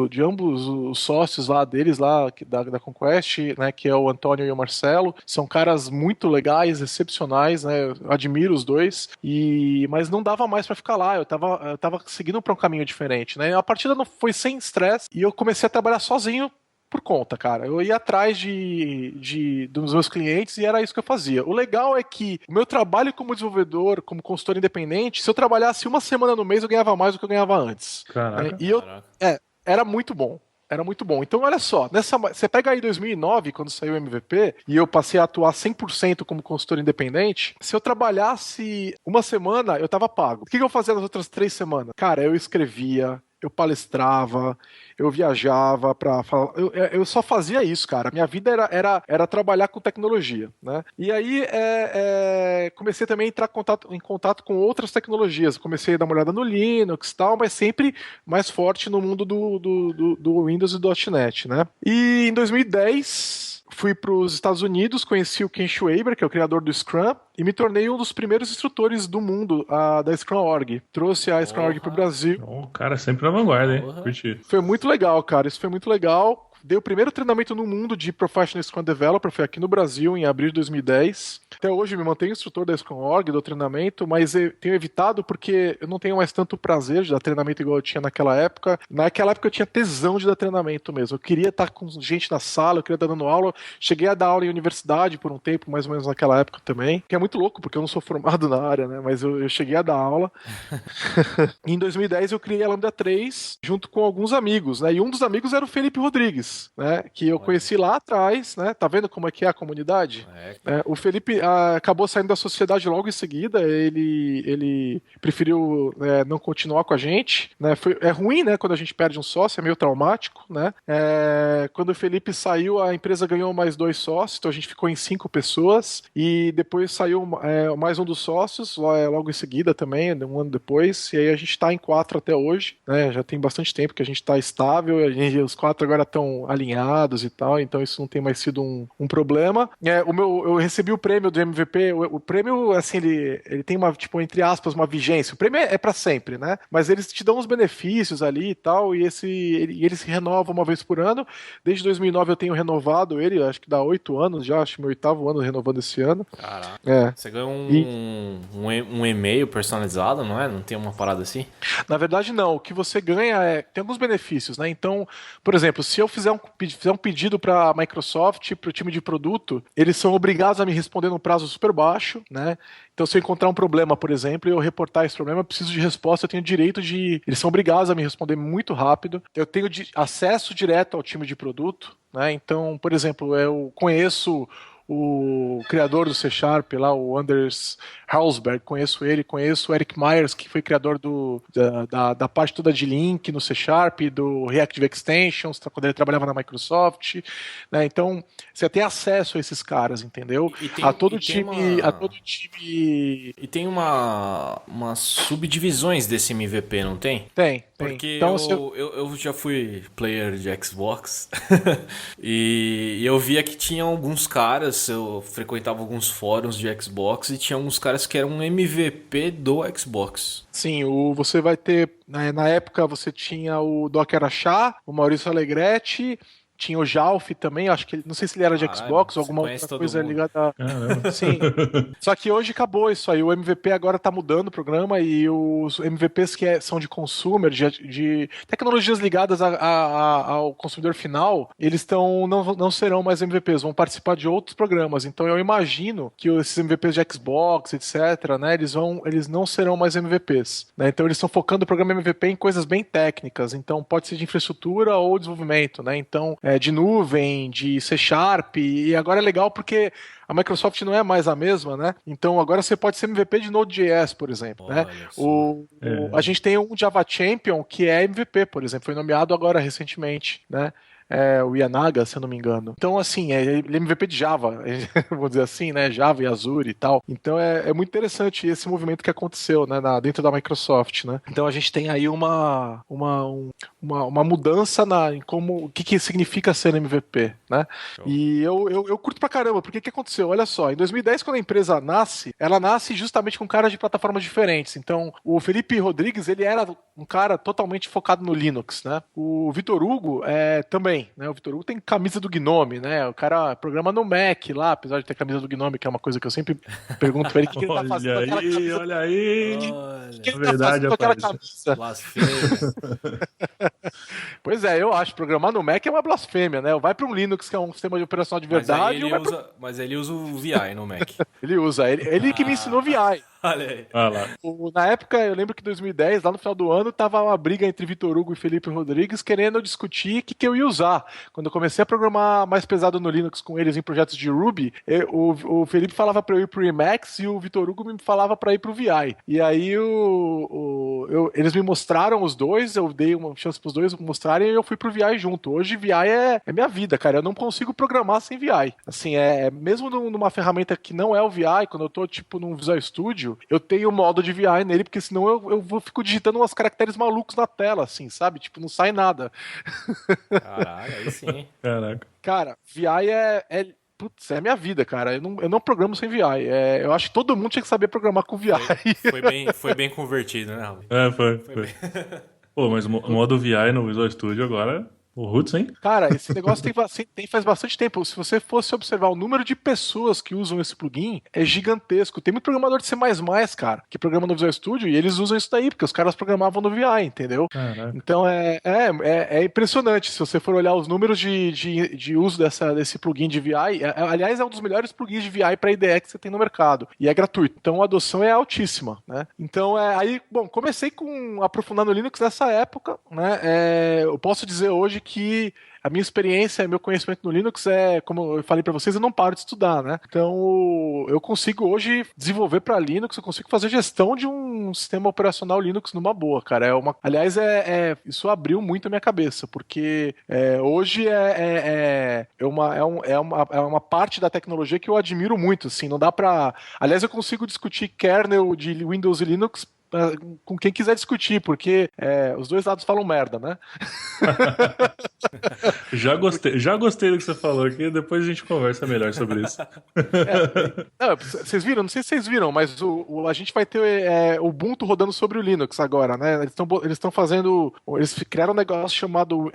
Speaker 6: de ambos os sócios lá deles, lá da Conquest, né, que é o Antônio e o Marcelo. São caras muito legais, excepcionais, né, eu admiro os dois, mas não dava mais para ficar lá, eu tava seguindo para um caminho diferente, né. A partida não foi sem estresse e eu comecei a trabalhar sozinho por conta, cara. Eu ia atrás dos meus clientes e era isso que eu fazia. O legal é que o meu trabalho como desenvolvedor, como consultor independente, se eu trabalhasse uma semana no mês, eu ganhava mais do que eu ganhava antes.
Speaker 5: Caraca.
Speaker 6: E era muito bom. Era muito bom. Então, olha só, você pega aí 2009, quando saiu o MVP, e eu passei a atuar 100% como consultor independente, se eu trabalhasse uma semana, eu tava pago. O que eu fazia nas outras 3 semanas? Cara, eu escrevia, eu palestrava, eu viajava pra falar. Eu só fazia isso, cara. Minha vida era trabalhar com tecnologia, né? E aí comecei também a entrar em contato com outras tecnologias. Comecei a dar uma olhada no Linux e tal, mas sempre mais forte no mundo do Windows e do .NET, né? E em 2010 fui para os Estados Unidos, conheci o Ken Schwaber, que é o criador do Scrum, e me tornei um dos primeiros instrutores do mundo da Scrum.org. Trouxe a Scrum.org para o Brasil.
Speaker 5: O cara sempre na vanguarda, hein? Curti.
Speaker 6: Foi muito legal, cara. Isso foi muito legal. Dei o primeiro treinamento no mundo de Professional Scrum Developer, foi aqui no Brasil, em abril de 2010. Até hoje me mantenho instrutor da Scrum.org, do treinamento, mas eu tenho evitado porque eu não tenho mais tanto prazer de dar treinamento igual eu tinha naquela época. Naquela época eu tinha tesão de dar treinamento mesmo. Eu queria estar com gente na sala, eu queria estar dando aula. Cheguei a dar aula em universidade por um tempo, mais ou menos naquela época também. Que é muito louco, porque eu não sou formado na área, né? Mas eu cheguei a dar aula. Em 2010 eu criei a Lambda 3 junto com alguns amigos, né? E um dos amigos era o Felipe Rodrigues, né, que eu conheci lá atrás, né? Tá vendo como é que é a comunidade? O Felipe acabou saindo da sociedade logo em seguida, ele preferiu não continuar com a gente, né? É ruim, né, quando a gente perde um sócio, é meio traumático, né? Quando o Felipe saiu, a empresa ganhou mais 2 sócios, então a gente ficou em 5 pessoas, e depois saiu mais um dos sócios, logo em seguida também, um ano depois, e aí a gente tá em 4 até hoje, né? Já tem bastante tempo que a gente tá estável, os 4 agora estão alinhados e tal, então isso não tem mais sido um problema. Eu recebi o prêmio do MVP, o prêmio, assim, ele tem uma, tipo, entre aspas, uma vigência. O prêmio é pra sempre, né? Mas eles te dão uns benefícios ali e tal, e ele se renova uma vez por ano. Desde 2009 eu tenho renovado ele, acho que dá 8 anos já, acho que meu 8º ano renovando esse ano.
Speaker 1: Caraca. Você ganhou um e-mail personalizado, não é? Não tem uma parada assim?
Speaker 6: Na verdade, não. O que você ganha tem alguns benefícios, né? Então, por exemplo, se eu fizer um pedido para a Microsoft, para o time de produto, eles são obrigados a me responder num prazo super baixo, né? Então, se eu encontrar um problema, por exemplo, e eu reportar esse problema, eu preciso de resposta, eu tenho direito de... Eles são obrigados a me responder muito rápido. Eu tenho acesso direto ao time de produto, né? Então, por exemplo, eu conheço o criador do C Sharp lá, o Anders Hallsberg, conheço ele, conheço o Eric Myers, que foi criador da parte toda de Link no C Sharp, do Reactive Extensions, quando ele trabalhava na Microsoft, né? Então, você tem acesso a esses caras, entendeu? A todo time.
Speaker 1: E tem umas subdivisões desse MVP, não tem?
Speaker 6: Tem.
Speaker 1: Porque
Speaker 6: então,
Speaker 1: eu já fui player de Xbox e eu via que tinha alguns caras, eu frequentava alguns fóruns de Xbox e tinha alguns caras que eram MVP do Xbox.
Speaker 6: Sim, você vai ter, na época você tinha o Docker Achá, o Maurício Alegretti, tinha o Jalf também, acho que não sei se ele era de Xbox ou alguma outra coisa ligada a... Sim. Só que hoje acabou isso aí. O MVP agora tá mudando o programa e os MVPs que são de consumer, de tecnologias ligadas ao consumidor final, eles não serão mais MVPs, vão participar de outros programas. Então eu imagino que esses MVPs de Xbox, etc., né, eles não serão mais MVPs. Né? Então eles estão focando o programa MVP em coisas bem técnicas. Então pode ser de infraestrutura ou desenvolvimento, né? Então de nuvem, de C Sharp, e agora é legal porque a Microsoft não é mais a mesma, né? Então agora você pode ser MVP de Node.js, por exemplo, né? A gente tem um Java Champion que é MVP, por exemplo, foi nomeado agora recentemente, né? O Yanaga, se eu não me engano. Então, assim, ele é MVP de Java, vamos dizer assim, né? Java e Azure e tal. Então, é muito interessante esse movimento que aconteceu, né? Dentro da Microsoft, né? Então, a gente tem aí uma mudança em como, o que significa ser MVP, né? E eu curto pra caramba, porque o que aconteceu? Olha só, em 2010, quando a empresa nasce, ela nasce justamente com caras de plataformas diferentes. Então, o Felipe Rodrigues, ele era um cara totalmente focado no Linux, né? O Vitor Hugo também, né? O Vitor Hugo tem camisa do Gnome, né? O cara programa no Mac lá, apesar de ter camisa do Gnome, que é uma coisa que eu sempre pergunto pra ele, o que ele tá fazendo com aquela camisa.
Speaker 5: Olha aí!
Speaker 6: O que ele tá fazendo com aquela camisa?
Speaker 1: Blasfêmia.
Speaker 6: Pois é, eu acho que programar no Mac é uma blasfêmia, né? Vai para um Linux, que é um sistema de operação de verdade.
Speaker 1: Mas ele usa o VI no Mac.
Speaker 6: Ele usa, ele que me ensinou VI.
Speaker 1: Olha aí.
Speaker 5: Ah lá.
Speaker 6: Na época, eu lembro que em 2010, lá no final do ano, tava uma briga entre Vitor Hugo e Felipe Rodrigues querendo discutir o que eu ia usar. Quando eu comecei a programar mais pesado no Linux com eles em projetos de Ruby, o Felipe falava pra eu ir pro Emacs e o Vitor Hugo me falava pra ir pro VI. E aí eles me mostraram os dois, eu dei uma chance pros dois mostrarem e eu fui pro VI junto. Hoje VI é minha vida, cara. Eu não consigo programar sem VI. Assim, mesmo numa ferramenta que não é o VI, quando eu tô tipo num Visual Studio, eu tenho o modo de VI nele, porque senão eu fico digitando uns caracteres malucos na tela, assim, sabe? Tipo, não sai nada.
Speaker 1: Caralho, aí sim.
Speaker 5: Caraca.
Speaker 6: Cara, VI putz, é a minha vida, cara. Eu não programo sem VI. Eu acho que todo mundo tinha que saber programar com VI.
Speaker 1: Foi bem convertido, né, Raul?
Speaker 5: Foi. Pô, mas o modo VI no Visual Studio agora... O Roots, hein?
Speaker 6: Cara, esse negócio tem faz bastante tempo. Se você fosse observar o número de pessoas que usam esse plugin, é gigantesco. Tem muito programador de C++, cara, que programa no Visual Studio e eles usam isso daí, porque os caras programavam no VI, entendeu?
Speaker 5: Caraca.
Speaker 6: Então é impressionante. Se você for olhar os números de uso desse plugin de VI, aliás, é um dos melhores plugins de VI para IDE que você tem no mercado. E é gratuito. Então a adoção é altíssima, né? Então comecei aprofundando Linux nessa época, né? Eu posso dizer hoje que a minha experiência, meu conhecimento no Linux como eu falei para vocês, eu não paro de estudar, né? Então, eu consigo hoje desenvolver para Linux, eu consigo fazer gestão de um sistema operacional Linux numa boa, cara. Aliás, isso abriu muito a minha cabeça, porque hoje é uma parte da tecnologia que eu admiro muito, assim, não dá para... Aliás, eu consigo discutir kernel de Windows e Linux com quem quiser discutir, porque os dois lados falam merda, né?
Speaker 5: Já gostei do que você falou aqui, depois a gente conversa melhor sobre isso.
Speaker 6: Vocês viram? Não sei se vocês viram, mas a gente vai ter o Ubuntu rodando sobre o Linux agora, né? Eles criaram um negócio chamado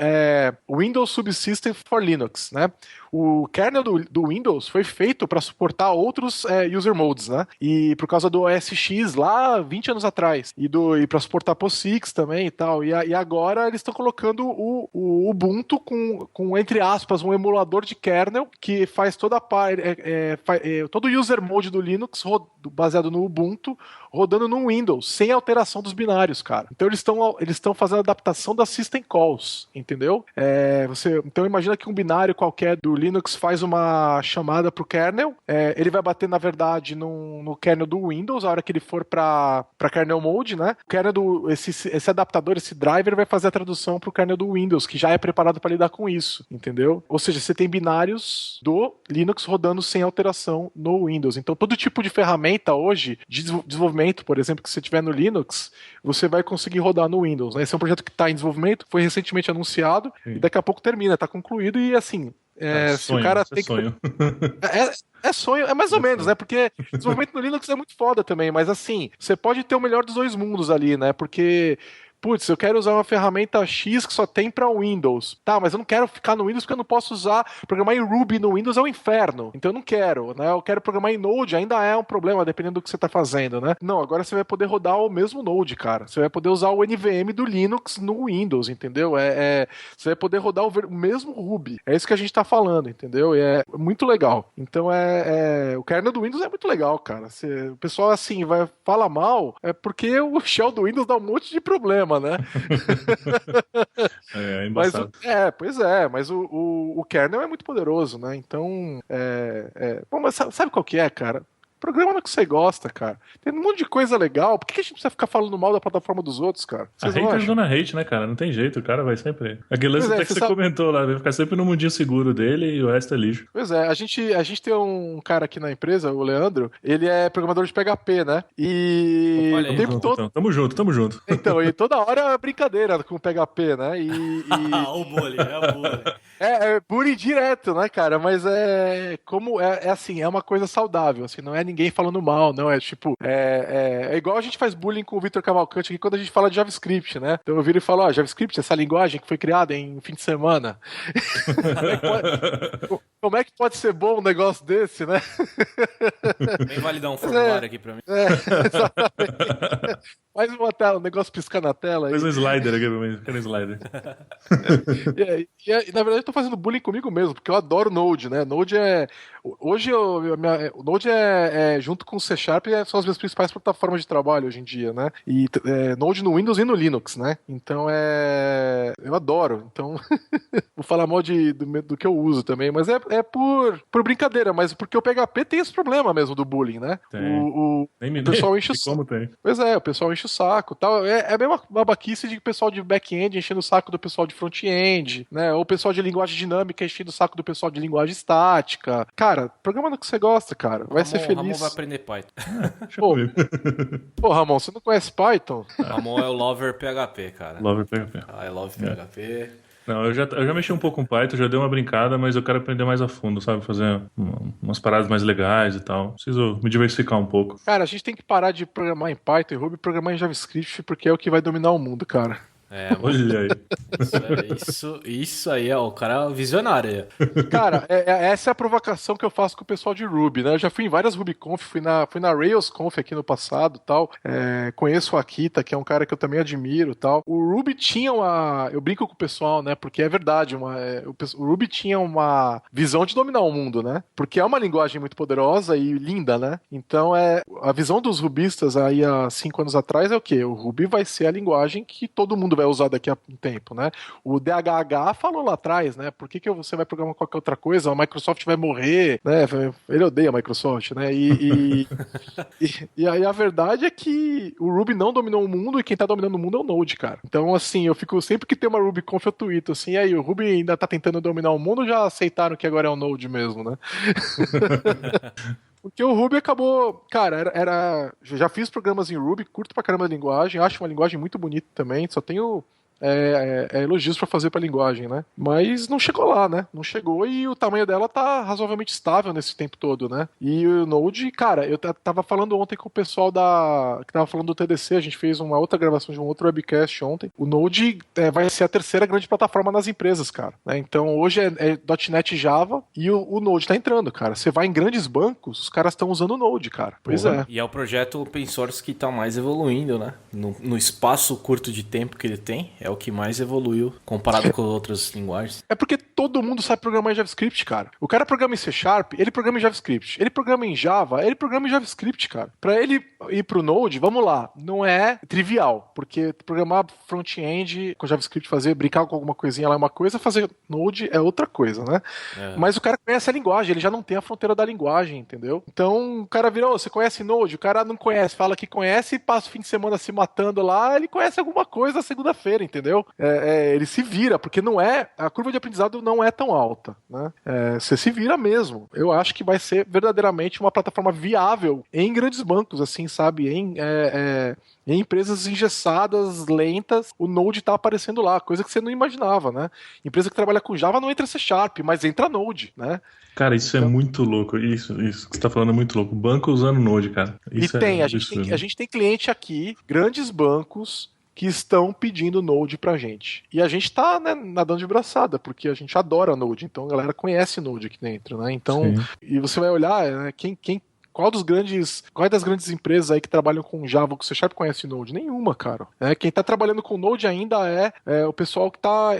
Speaker 6: Windows Subsystem for Linux, né? O kernel do Windows foi feito para suportar outros user modes, né? E por causa do OS X lá 20 anos atrás. E para suportar POSIX também e tal. E agora eles estão colocando o Ubuntu com, entre aspas, um emulador de kernel que faz toda todo o user mode do Linux baseado no Ubuntu rodando no Windows, sem alteração dos binários, cara. Então eles estão fazendo a adaptação das system calls, entendeu? Então imagina que um binário qualquer do Linux faz uma chamada pro kernel, ele vai bater, na verdade, no kernel do Windows, a hora que ele for para kernel mode, né? O kernel esse adaptador, esse driver, vai fazer a tradução pro kernel do Windows, que já é preparado para lidar com isso, entendeu? Ou seja, você tem binários do Linux rodando sem alteração no Windows. Então todo tipo de ferramenta hoje, de desenvolvimento, por exemplo, que você tiver no Linux, você vai conseguir rodar no Windows, né? Esse é um projeto que está em desenvolvimento, foi recentemente anunciado, e daqui a pouco termina, está concluído, e assim... se o cara tem
Speaker 5: sonho.
Speaker 6: É sonho, é mais ou menos, né? Porque desenvolvimento no Linux é muito foda também, mas assim, você pode ter o melhor dos dois mundos ali, né? Porque... Putz, eu quero usar uma ferramenta X que só tem para Windows. Tá, mas eu não quero ficar no Windows porque eu não posso programar em Ruby no Windows é um inferno. Então eu não quero, né? Eu quero programar em Node, ainda é um problema, dependendo do que você tá fazendo, né? Não, agora você vai poder rodar o mesmo Node, cara. Você vai poder usar o NVM do Linux no Windows, entendeu? Você vai poder rodar o mesmo Ruby. É isso que a gente tá falando, entendeu? E é muito legal. Então o kernel do Windows é muito legal, cara. O pessoal, assim, fala mal, porque o shell do Windows dá um monte de problema, né?
Speaker 5: Embaçado.
Speaker 6: Mas o kernel é muito poderoso, né? Então, Bom, mas sabe qual que é, cara? Programa no que você gosta, cara. Tem um monte de coisa legal. Por que a gente precisa ficar falando mal da plataforma dos outros, cara?
Speaker 5: Vocês não acham? Dona hate, né, cara? Não tem jeito. O cara vai sempre... Aquele lance até que você comentou lá. Vai ficar sempre no mundinho seguro dele e o resto é lixo.
Speaker 6: Pois é. A gente tem um cara aqui na empresa, o Leandro. Ele é programador de PHP, né? E...
Speaker 5: o tempo todo... Então, tamo junto.
Speaker 6: Então, e toda hora é brincadeira com o PHP, né?
Speaker 1: O bullying, o bullying.
Speaker 6: É bullying direto, né, cara? Mas assim, é uma coisa saudável, assim, não é ninguém falando mal, não, tipo, é igual a gente faz bullying com o Vitor Cavalcante aqui quando a gente fala de JavaScript, né? Então eu viro e falo, JavaScript, essa linguagem que foi criada em fim de semana. Como é que pode ser bom um negócio desse, né?
Speaker 1: Vem validar um formulário aqui pra mim.
Speaker 6: Exatamente. Faz uma tela, um negócio piscar na tela.
Speaker 5: Faz um slider aqui pra mim. Quero um slider.
Speaker 6: Na verdade, eu tô fazendo bullying comigo mesmo, porque eu adoro Node, né? Node é. Hoje, o Node junto com o C Sharp, são as minhas principais plataformas de trabalho hoje em dia, né? E Node no Windows e no Linux, né? Então eu adoro. Então, vou falar mal do que eu uso também, mas é por brincadeira, mas porque o PHP tem esse problema mesmo do bullying, né? O pessoal enche o saco. Pois é, o pessoal enche o saco. Tal. É a mesma babaquice de pessoal de back-end enchendo o saco do pessoal de front-end, né? Ou o pessoal de linguagem dinâmica enchendo o saco do pessoal de linguagem estática. Cara, programa no que você gosta, cara. Vai ser feliz.
Speaker 1: Ramon vai aprender Python.
Speaker 6: Pô, Ramon, você não conhece Python?
Speaker 1: Ramon é o lover PHP, cara.
Speaker 5: Lover PHP.
Speaker 1: I love PHP.
Speaker 5: Não, eu já mexi um pouco com Python, já dei uma brincada, mas eu quero aprender mais a fundo, sabe? Fazer umas paradas mais legais e tal. Preciso me diversificar um pouco.
Speaker 6: Cara, a gente tem que parar de programar em Python e Ruby e programar em JavaScript, porque é o que vai dominar o mundo, cara.
Speaker 5: Olha aí.
Speaker 1: Isso aí, ó, o cara visionário.
Speaker 6: Cara, essa é a provocação que eu faço com o pessoal de Ruby, né? Eu já fui em várias RubyConf, fui na RailsConf aqui no passado tal. Conheço o Akita, que é um cara que eu também admiro tal. O Ruby tinha eu brinco com o pessoal, né? Porque é verdade, o Ruby tinha uma visão de dominar o mundo, né? Porque é uma linguagem muito poderosa e linda, né? Então, a visão dos rubistas aí há 5 anos atrás é o quê? O Ruby vai ser a linguagem que todo mundo vai usar daqui a um tempo, né? O DHH falou lá atrás, né? Por que você vai programar qualquer outra coisa? A Microsoft vai morrer, né? Ele odeia a Microsoft, né? E aí a verdade é que o Ruby não dominou o mundo e quem tá dominando o mundo é o Node, cara. Então, assim, eu fico sempre que tem uma RubyConf eu tweeto assim, e aí, o Ruby ainda tá tentando dominar o mundo ou já aceitaram que agora é o Node mesmo, né? Porque o Ruby acabou... Cara, já fiz programas em Ruby, curto pra caramba a linguagem, acho uma linguagem muito bonita também, só tenho... elogios pra fazer pra linguagem, né? Mas não chegou lá, né? Não chegou e o tamanho dela tá razoavelmente estável nesse tempo todo, né? E o Node, cara, eu tava falando ontem com o pessoal que tava falando do TDC, a gente fez uma outra gravação de um outro webcast ontem. O Node vai ser a terceira grande plataforma nas empresas, cara. Né? Então hoje é .NET e Java e o Node tá entrando, cara. Você vai em grandes bancos, os caras estão usando o Node, cara. Pois é.
Speaker 1: E é o projeto open source que tá mais evoluindo, né? No espaço curto de tempo que ele tem, é o que mais evoluiu comparado com outras linguagens.
Speaker 6: É porque todo mundo sabe programar em JavaScript, cara. O cara programa em C Sharp, ele programa em JavaScript. Ele programa em Java, ele programa em JavaScript, cara. Pra ele ir pro Node, vamos lá, não é trivial, porque programar front-end com JavaScript, brincar com alguma coisinha lá é uma coisa, fazer Node é outra coisa, né? Mas o cara conhece a linguagem, ele já não tem a fronteira da linguagem, entendeu? Então o cara vira, você conhece Node? O cara não conhece, fala que conhece e passa o fim de semana se matando lá, ele conhece alguma coisa na segunda-feira, entendeu? Ele se vira, porque a curva de aprendizado não é tão alta, né? Você se vira mesmo. Eu acho que vai ser verdadeiramente uma plataforma viável em grandes bancos, assim, sabe? Em empresas engessadas, lentas, o Node tá aparecendo lá, coisa que você não imaginava, né? Empresa que trabalha com Java não entra C Sharp, mas entra Node, né?
Speaker 5: Cara, isso é muito louco. Isso que você tá falando é muito louco. Banco usando Node, cara. Isso
Speaker 6: a gente tem cliente aqui, grandes bancos, que estão pedindo Node pra gente. E a gente tá, né, nadando de braçada, porque a gente adora Node, então a galera conhece Node aqui dentro, né? Então, e você vai olhar, né, qual das grandes empresas aí que trabalham com Java ou com C Sharp conhece Node? Nenhuma, cara. Quem tá trabalhando com Node ainda é o pessoal que tá...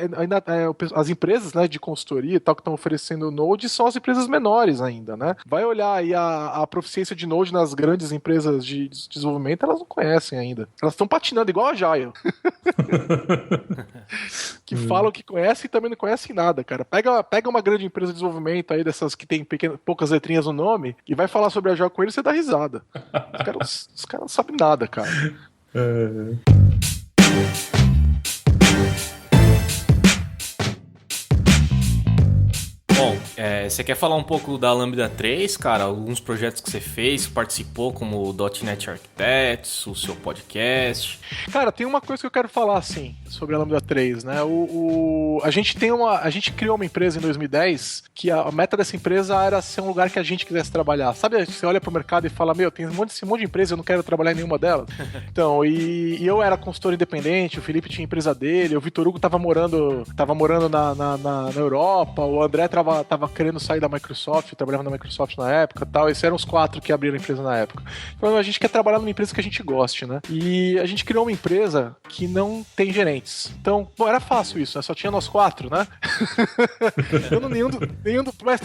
Speaker 6: as empresas, né, de consultoria e tal que estão oferecendo Node são as empresas menores ainda, né? Vai olhar aí a proficiência de Node nas grandes empresas de desenvolvimento, elas não conhecem ainda. Elas estão patinando igual a Agile. Que falam que conhecem e também não conhecem nada, cara. Pega uma grande empresa de desenvolvimento aí, dessas que tem poucas letrinhas no nome, e vai falar sobre Agile com ele, você dá risada. Os caras não sabem nada, cara.
Speaker 1: Bom, você quer falar um pouco da Lambda 3, cara? Alguns projetos que você fez, participou, como o .NET Architects, o seu podcast.
Speaker 6: Cara, tem uma coisa que eu quero falar, assim, sobre a Lambda 3, né? A gente criou uma empresa em 2010 que a meta dessa empresa era ser um lugar que a gente quisesse trabalhar. Sabe, você olha pro mercado e fala, tem esse monte de empresa, eu não quero trabalhar em nenhuma delas. Então, e eu era consultor independente, o Felipe tinha empresa dele, o Vitor Hugo tava morando na Europa, o André trabalhava tava querendo sair da Microsoft, eu trabalhava na Microsoft na época e tal. Esses eram os 4 que abriram a empresa na época. Falando, a gente quer trabalhar numa empresa que a gente goste, né? E a gente criou uma empresa que não tem gerentes. Então, bom, era fácil isso, né? Só tinha nós 4, né? Mas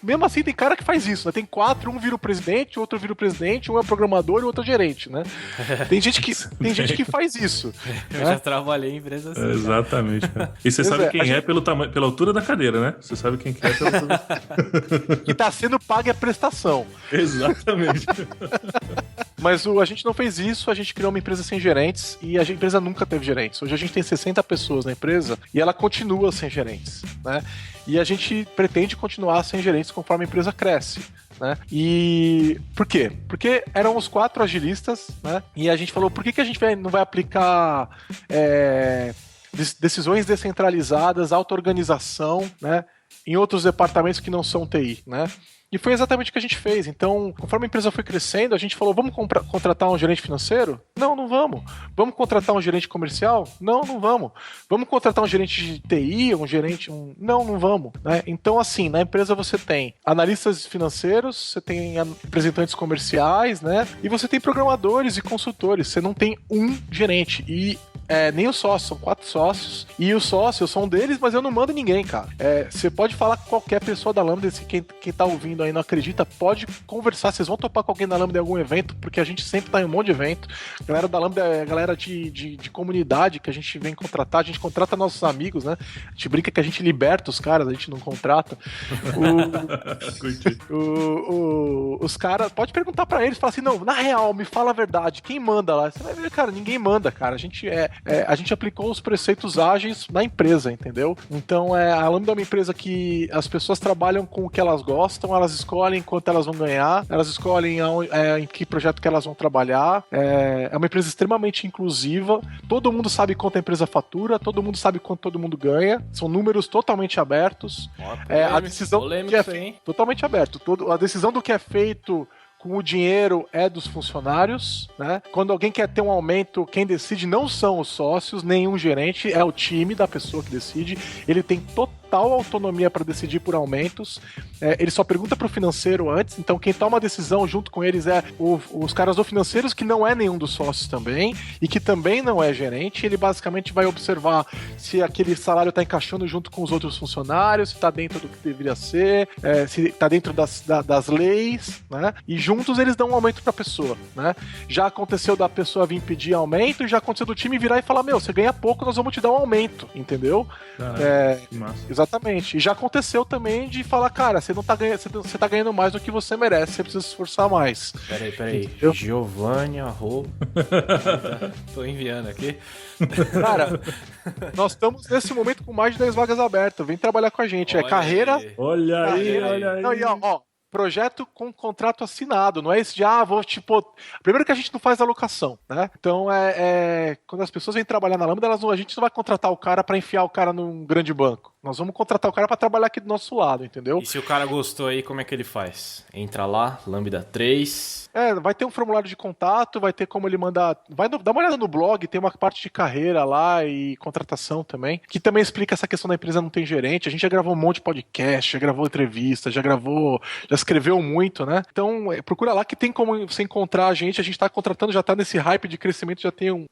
Speaker 6: mesmo assim tem cara que faz isso, né? Tem 4, um vira o presidente, o outro vira o presidente, um é programador e o outro é gerente, né? Tem gente que faz isso.
Speaker 1: Eu
Speaker 6: né?
Speaker 1: já trabalhei em empresas assim.
Speaker 5: Exatamente, cara. E você sabe quem é pela altura da cadeira, né? Você sabe quem que é pela altura.
Speaker 6: Que tá sendo paga a prestação.
Speaker 5: Exatamente.
Speaker 6: Mas a gente não fez isso, a gente criou uma empresa sem gerentes e a empresa nunca teve gerentes. Hoje a gente tem 60 pessoas na empresa e ela continua sem gerentes, né? E a gente pretende continuar sem gerentes conforme a empresa cresce, né? E por quê? Porque eram os 4 agilistas, né? E a gente falou, por que a gente não vai aplicar decisões descentralizadas, auto-organização, né? Em outros departamentos que não são TI, né? E foi exatamente o que a gente fez. Então, conforme a empresa foi crescendo, a gente falou, vamos contratar um gerente financeiro? Não, não vamos. Vamos contratar um gerente comercial? Não, não vamos. Vamos contratar um gerente de TI, Não, não vamos. Né? Então, assim, na empresa você tem analistas financeiros, você tem representantes comerciais, né? E você tem programadores e consultores. Você não tem um gerente. E nem os sócios, são 4 sócios. E os sócios, eu sou um deles, mas eu não mando ninguém, cara. Você pode falar com qualquer pessoa da Lambda, se quem tá ouvindo aí não acredita, pode conversar. Vocês vão topar com alguém da Lambda em algum evento, porque a gente sempre tá em um monte de evento. A galera da Lambda é a galera de comunidade que a gente vem contratar. A gente contrata nossos amigos, né? A gente brinca que a gente liberta os caras, a gente não contrata. Os caras, pode perguntar pra eles, falar assim, não, na real, me fala a verdade, quem manda lá? Você vai ver, cara, ninguém manda, cara. A gente aplicou os preceitos ágeis na empresa, entendeu? Então, a Lambda é uma empresa que as pessoas trabalham com o que elas gostam, elas escolhem quanto elas vão ganhar, elas escolhem em que projeto que elas vão trabalhar. É uma empresa extremamente inclusiva, todo mundo sabe quanto a empresa fatura, todo mundo sabe quanto todo mundo ganha, são números totalmente abertos. A decisão totalmente aberto. A decisão do que é feito com o dinheiro é dos funcionários, né? Quando alguém quer ter um aumento, quem decide não são os sócios, nenhum gerente, é o time da pessoa que decide. Ele tem total autonomia para decidir por aumentos. Ele só pergunta pro financeiro antes, então quem toma a decisão junto com eles é os caras do financeiros, que não é nenhum dos sócios também, e que também não é gerente. Ele basicamente vai observar se aquele salário está encaixando junto com os outros funcionários, se está dentro do que deveria ser, se está dentro das leis, né? E juntos eles dão um aumento para a pessoa, né? Já aconteceu da pessoa vir pedir aumento, e já aconteceu do time virar e falar, você ganha pouco, nós vamos te dar um aumento, entendeu? Exatamente. E já aconteceu também de falar, cara, você não tá ganhando, você tá ganhando mais do que você merece, você precisa se esforçar mais.
Speaker 1: Peraí. Giovanni, tô enviando aqui.
Speaker 6: Cara, nós estamos nesse momento com mais de 10 vagas abertas. Vem trabalhar com a gente. Carreira.
Speaker 5: Olha aí.
Speaker 6: Não, e ó, projeto com contrato assinado, não é esse de, primeiro que a gente não faz alocação, né? Então, quando as pessoas vêm trabalhar na Lambda, a gente não vai contratar o cara para enfiar o cara num grande banco. Nós vamos contratar o cara para trabalhar aqui do nosso lado, entendeu?
Speaker 1: E se o cara gostou aí, como é que ele faz? Entra lá, Lambda 3...
Speaker 6: vai ter um formulário de contato, vai ter como ele mandar... Dá uma olhada no blog, tem uma parte de carreira lá e contratação também, que também explica essa questão da empresa não tem gerente. A gente já gravou um monte de podcast, já gravou entrevista, já escreveu muito, né? Então, procura lá que tem como você encontrar a gente tá contratando, já tá nesse hype de crescimento, já tem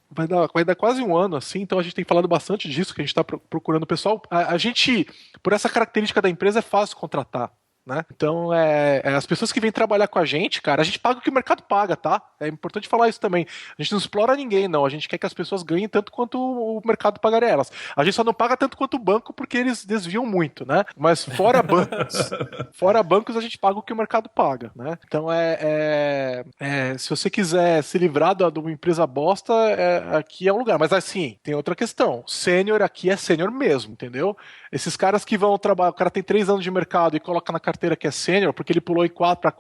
Speaker 6: vai dar quase um ano, assim, então a gente tem falado bastante disso, que a gente tá procurando pessoal. A gente, por essa característica da empresa, é fácil contratar, né? Então, as pessoas que vêm trabalhar com a gente, cara, a gente paga o que o mercado paga, tá? É importante falar isso também. A gente não explora ninguém, não. A gente quer que as pessoas ganhem tanto quanto o mercado pagaria elas. A gente só não paga tanto quanto o banco porque eles desviam muito, né? Mas fora bancos, a gente paga o que o mercado paga, né? Então, se você quiser se livrar de uma empresa bosta, aqui é um lugar. Mas, assim, tem outra questão. Sênior aqui é sênior mesmo, entendeu? Esses caras que vão trabalhar, o cara tem 3 anos de mercado e coloca na carteira que é sênior, porque ele pulou em 4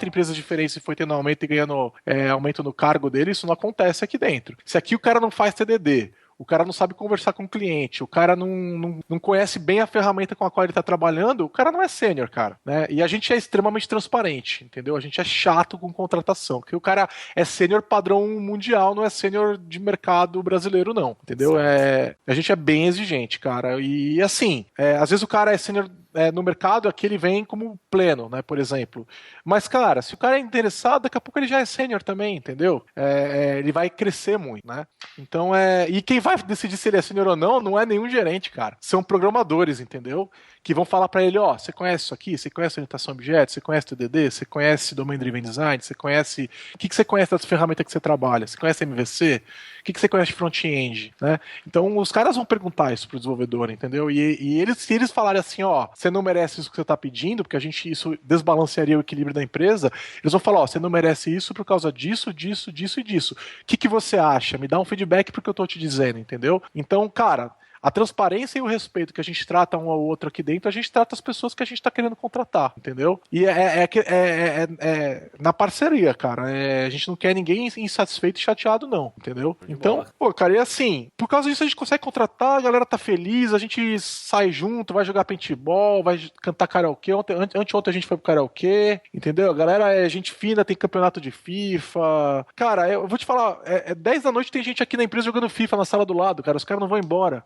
Speaker 6: empresas diferentes e foi tendo aumento e ganhando aumento no cargo dele, isso não acontece aqui dentro. Se aqui o cara não faz TDD, o cara não sabe conversar com o cliente, o cara não conhece bem a ferramenta com a qual ele está trabalhando, o cara não é sênior, cara, né? E a gente é extremamente transparente, entendeu? A gente é chato com contratação, porque o cara é sênior padrão mundial, não é sênior de mercado brasileiro, não, entendeu? A gente é bem exigente, cara. E assim, às vezes o cara é sênior no mercado aqui ele vem como pleno, né, por exemplo. Mas, cara, se o cara é interessado, daqui a pouco ele já é sênior também, entendeu? Ele vai crescer muito, né? Então, e quem vai decidir se ele é sênior ou não é nenhum gerente, cara. São programadores, entendeu? Que vão falar pra ele, ó, você conhece isso aqui? Você conhece orientação a objetos? Você conhece TDD? Você conhece Domain Driven Design? Você conhece... O que você conhece das ferramentas que você trabalha? Você conhece MVC? O que você conhece de front-end? Né? Então, os caras vão perguntar isso pro desenvolvedor, entendeu? E eles, se eles falarem assim, ó, você não merece isso que você tá pedindo, porque isso desbalancearia o equilíbrio da empresa, eles vão falar, ó, você não merece isso por causa disso, disso, disso e disso. O que você acha? Me dá um feedback porque eu tô te dizendo, entendeu? Então, cara... A transparência e o respeito que a gente trata um ao outro aqui dentro, a gente trata as pessoas que a gente tá querendo contratar, entendeu? E na parceria, cara. A gente não quer ninguém insatisfeito e chateado, não, entendeu? Então, pô, cara, e assim, por causa disso a gente consegue contratar, a galera tá feliz, a gente sai junto, vai jogar paintball, vai cantar karaokê. Anteontem a gente foi pro karaokê, entendeu? A galera é gente fina, tem campeonato de FIFA. Cara, eu vou te falar, 10 da noite tem gente aqui na empresa jogando FIFA na sala do lado, cara. Os caras não vão embora.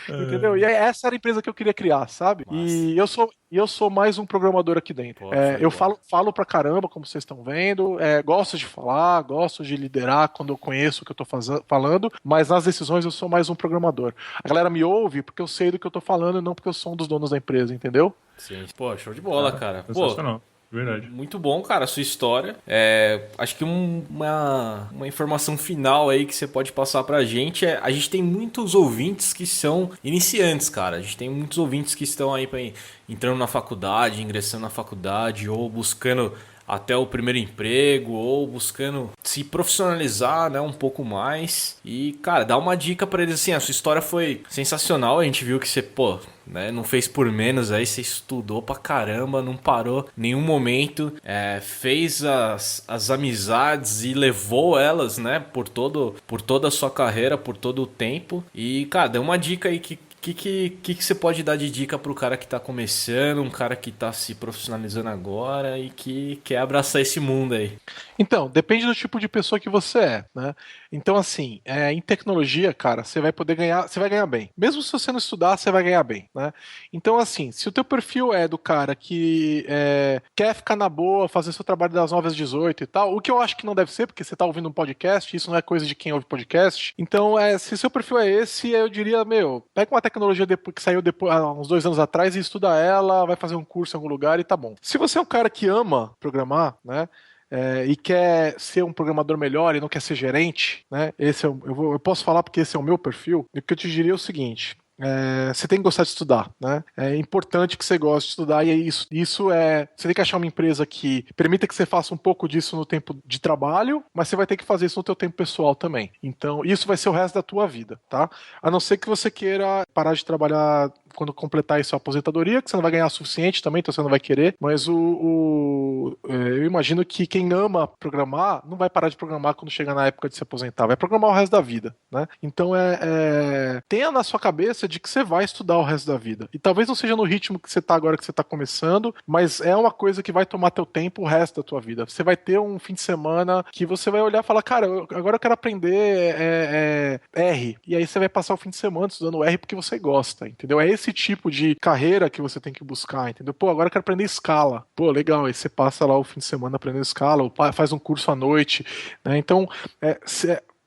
Speaker 6: Entendeu? E essa era a empresa que eu queria criar, sabe? Nossa. E eu sou mais um programador aqui dentro. Pô, eu falo pra caramba, como vocês estão vendo, gosto de falar, gosto de liderar quando eu conheço o que eu tô falando, mas nas decisões eu sou mais um programador. A galera me ouve porque eu sei do que eu tô falando e não porque eu sou um dos donos da empresa, entendeu?
Speaker 1: Sim. Pô, show de bola, cara.
Speaker 5: Sensacional. Verdade.
Speaker 1: Muito bom, cara, a sua história. Acho que uma informação final aí que você pode passar pra gente a gente tem muitos ouvintes que são iniciantes, cara. A gente tem muitos ouvintes que estão aí entrando na faculdade, ingressando na faculdade ou buscando até o primeiro emprego ou buscando se profissionalizar, né, um pouco mais. E, cara, dá uma dica pra eles assim, a sua história foi sensacional, a gente viu que você, pô, né, não fez por menos aí, você estudou pra caramba, não parou em nenhum momento, fez as amizades e levou elas, né, por toda a sua carreira, por todo o tempo. E, cara, dá uma dica aí que você pode dar de dica pro cara que tá começando, um cara que tá se profissionalizando agora e que quer abraçar esse mundo aí?
Speaker 6: Então, depende do tipo de pessoa que você é, né? Então, assim, em tecnologia, cara, você vai poder ganhar, você vai ganhar bem. Mesmo se você não estudar, você vai ganhar bem, né? Então, assim, se o teu perfil é do cara que quer ficar na boa, fazer seu trabalho das 9 às 18 e tal, o que eu acho que não deve ser, porque você tá ouvindo um podcast, isso não é coisa de quem ouve podcast. Então, se seu perfil é esse, eu diria, pega uma tecnologia que saiu depois, há uns 2 anos atrás e estuda ela, vai fazer um curso em algum lugar e tá bom. Se você é um cara que ama programar, né? E quer ser um programador melhor e não quer ser gerente, né? Eu posso falar porque esse é o meu perfil. E o que eu te diria é o seguinte: você tem que gostar de estudar, né? É importante que você goste de estudar e você tem que achar uma empresa que permita que você faça um pouco disso no tempo de trabalho, mas você vai ter que fazer isso no teu tempo pessoal também. Então, isso vai ser o resto da tua vida, tá? A não ser que você queira parar de trabalhar quando completar aí sua aposentadoria, que você não vai ganhar o suficiente também, então você não vai querer, mas eu imagino que quem ama programar não vai parar de programar quando chegar na época de se aposentar, vai programar o resto da vida, né? Então tenha na sua cabeça de que você vai estudar o resto da vida, e talvez não seja no ritmo que você tá agora, que você tá começando, mas é uma coisa que vai tomar teu tempo o resto da tua vida. Você vai ter um fim de semana que você vai olhar e falar, cara, agora eu quero aprender R, e aí você vai passar o fim de semana estudando R porque você gosta, entendeu? É esse tipo de carreira que você tem que buscar, entendeu? Pô, agora eu quero aprender escala. Pô, legal, aí você passa lá o fim de semana aprendendo escala, ou faz um curso à noite, né? Então,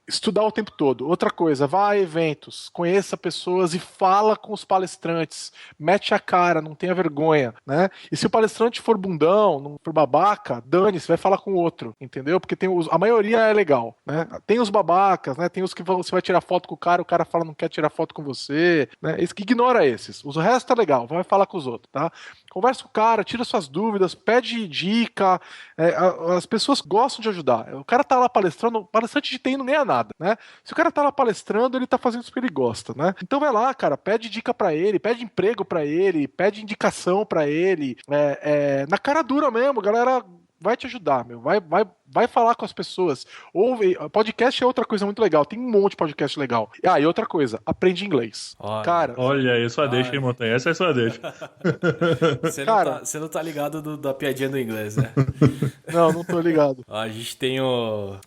Speaker 6: estudar o tempo todo. Outra coisa, vá a eventos, conheça pessoas e fala com os palestrantes. Mete a cara, não tenha vergonha, né? E se o palestrante for bundão, não for babaca, dane-se, vai falar com o outro, entendeu? Porque a maioria é legal, né? Tem os babacas, né? Tem os que você vai tirar foto com o cara fala não quer tirar foto com você, né? Esse que ignora esses. O resto tá legal, vai falar com os outros, tá? Conversa com o cara, tira suas dúvidas, pede dica. As pessoas gostam de ajudar. O cara tá lá palestrando, o palestrante de TI não ganha nada, né? Se o cara tá lá palestrando, ele tá fazendo isso que ele gosta, né? Então vai lá, cara, pede dica pra ele, pede emprego pra ele, pede indicação pra ele, na cara dura mesmo, galera vai te ajudar, vai vai falar com as pessoas. Ouve, podcast é outra coisa muito legal, tem um monte de podcast legal. E outra coisa, aprende inglês. Cara...
Speaker 5: Olha aí, só deixa, hein, Montanha? Essa é só deixa.
Speaker 1: Você não tá ligado da piadinha do inglês, né?
Speaker 6: Não tô ligado.
Speaker 1: A gente tem o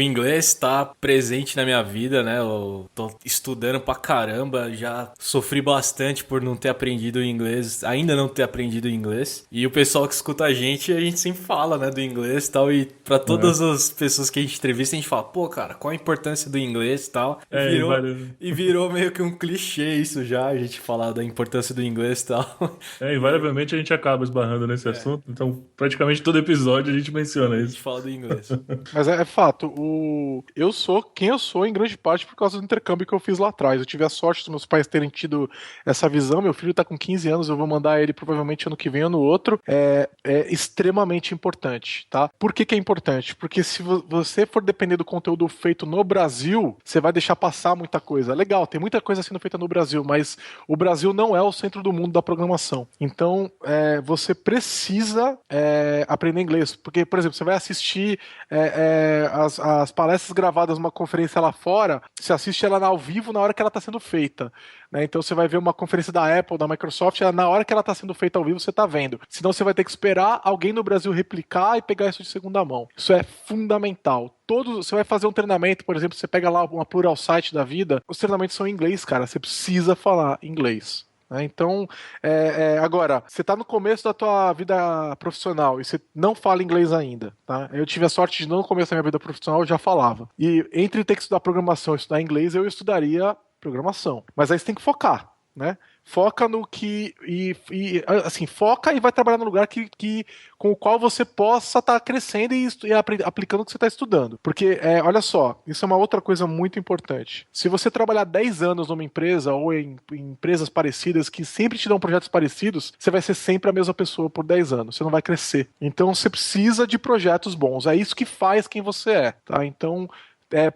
Speaker 1: inglês tá presente na minha vida, né? Eu tô estudando pra caramba, já sofri bastante por não ter aprendido inglês, ainda não ter aprendido inglês. E o pessoal que escuta a gente sempre fala, né, do inglês e tal. E pra todas as pessoas que a gente entrevista, a gente fala, pô, cara, qual a importância do inglês e tal. E virou meio que um clichê isso já, a gente falar da importância do inglês e tal.
Speaker 5: Invariavelmente a gente acaba esbarrando nesse assunto. Então, praticamente todo episódio a gente menciona isso.
Speaker 1: A gente fala do inglês.
Speaker 6: Mas é fato, eu sou quem eu sou em grande parte por causa do intercâmbio que eu fiz lá atrás. Eu tive a sorte dos meus pais terem tido essa visão. Meu filho tá com 15 anos, eu vou mandar ele provavelmente ano que vem ou no outro. É extremamente importante, tá? Por que é importante? Porque se você for depender do conteúdo feito no Brasil, você vai deixar passar muita coisa. Legal, tem muita coisa sendo feita no Brasil, mas o Brasil não é o centro do mundo da programação. Então, você precisa aprender inglês. Porque, por exemplo, você vai assistir as palestras gravadas numa conferência lá fora, você assiste ela ao vivo na hora que ela está sendo feita. Né? Então você vai ver uma conferência da Apple, da Microsoft, na hora que ela está sendo feita ao vivo, você está vendo. Senão você vai ter que esperar alguém no Brasil replicar e pegar isso de segunda mão. Isso é fundamental. Você vai fazer um treinamento, por exemplo, você pega lá uma Pluralsight da vida, os treinamentos são em inglês, cara. Você precisa falar inglês. Então, agora, você está no começo da tua vida profissional e você não fala inglês ainda, tá? Eu tive a sorte de no começo da minha vida profissional eu já falava. E entre ter que estudar programação e estudar inglês, eu estudaria programação. Mas aí você tem que focar, né? Foca no que... assim, foca e vai trabalhar no lugar com o qual você possa estar crescendo e aplicando o que você está estudando. Porque, olha só, isso é uma outra coisa muito importante. Se você trabalhar 10 anos numa empresa ou em empresas parecidas que sempre te dão projetos parecidos, você vai ser sempre a mesma pessoa por 10 anos. Você não vai crescer. Então, você precisa de projetos bons. É isso que faz quem você é, tá? Então,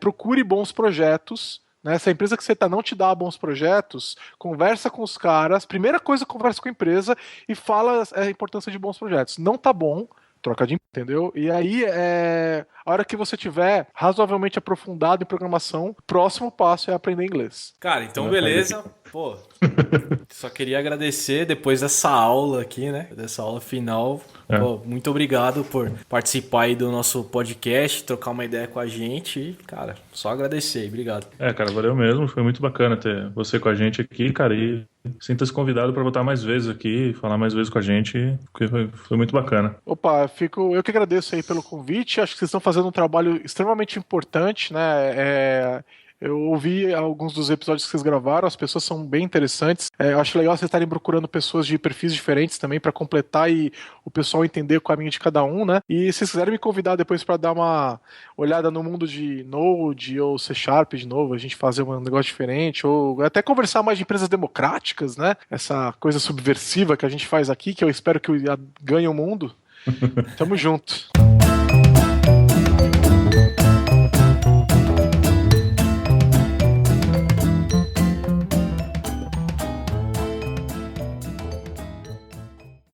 Speaker 6: procure bons projetos. Se a empresa que você está não te dá bons projetos, conversa com os caras. Primeira coisa, conversa com a empresa e fala a importância de bons projetos. Não tá bom, troca de... Entendeu? E aí, a hora que você tiver razoavelmente aprofundado em programação, o próximo passo é aprender inglês.
Speaker 1: Cara, então beleza. Pô, só queria agradecer depois dessa aula aqui, né? Dessa aula final. Pô, muito obrigado por participar aí do nosso podcast, trocar uma ideia com a gente. E, cara, só agradecer. Obrigado.
Speaker 5: Cara, valeu mesmo. Foi muito bacana ter você com a gente aqui, cara. E sinta-se convidado para voltar mais vezes aqui, falar mais vezes com a gente, porque foi muito bacana.
Speaker 6: Opa, eu que agradeço aí pelo convite. Acho que vocês estão fazendo um trabalho extremamente importante, né? Eu ouvi alguns dos episódios que vocês gravaram, as pessoas são bem interessantes. Eu acho legal vocês estarem procurando pessoas de perfis diferentes também para completar e o pessoal entender o caminho de cada um, né? E se vocês quiserem me convidar depois para dar uma olhada no mundo de Node ou C# de novo, a gente fazer um negócio diferente, ou até conversar mais de empresas democráticas, né? Essa coisa subversiva que a gente faz aqui, que eu espero que ganhe o mundo. Tamo junto.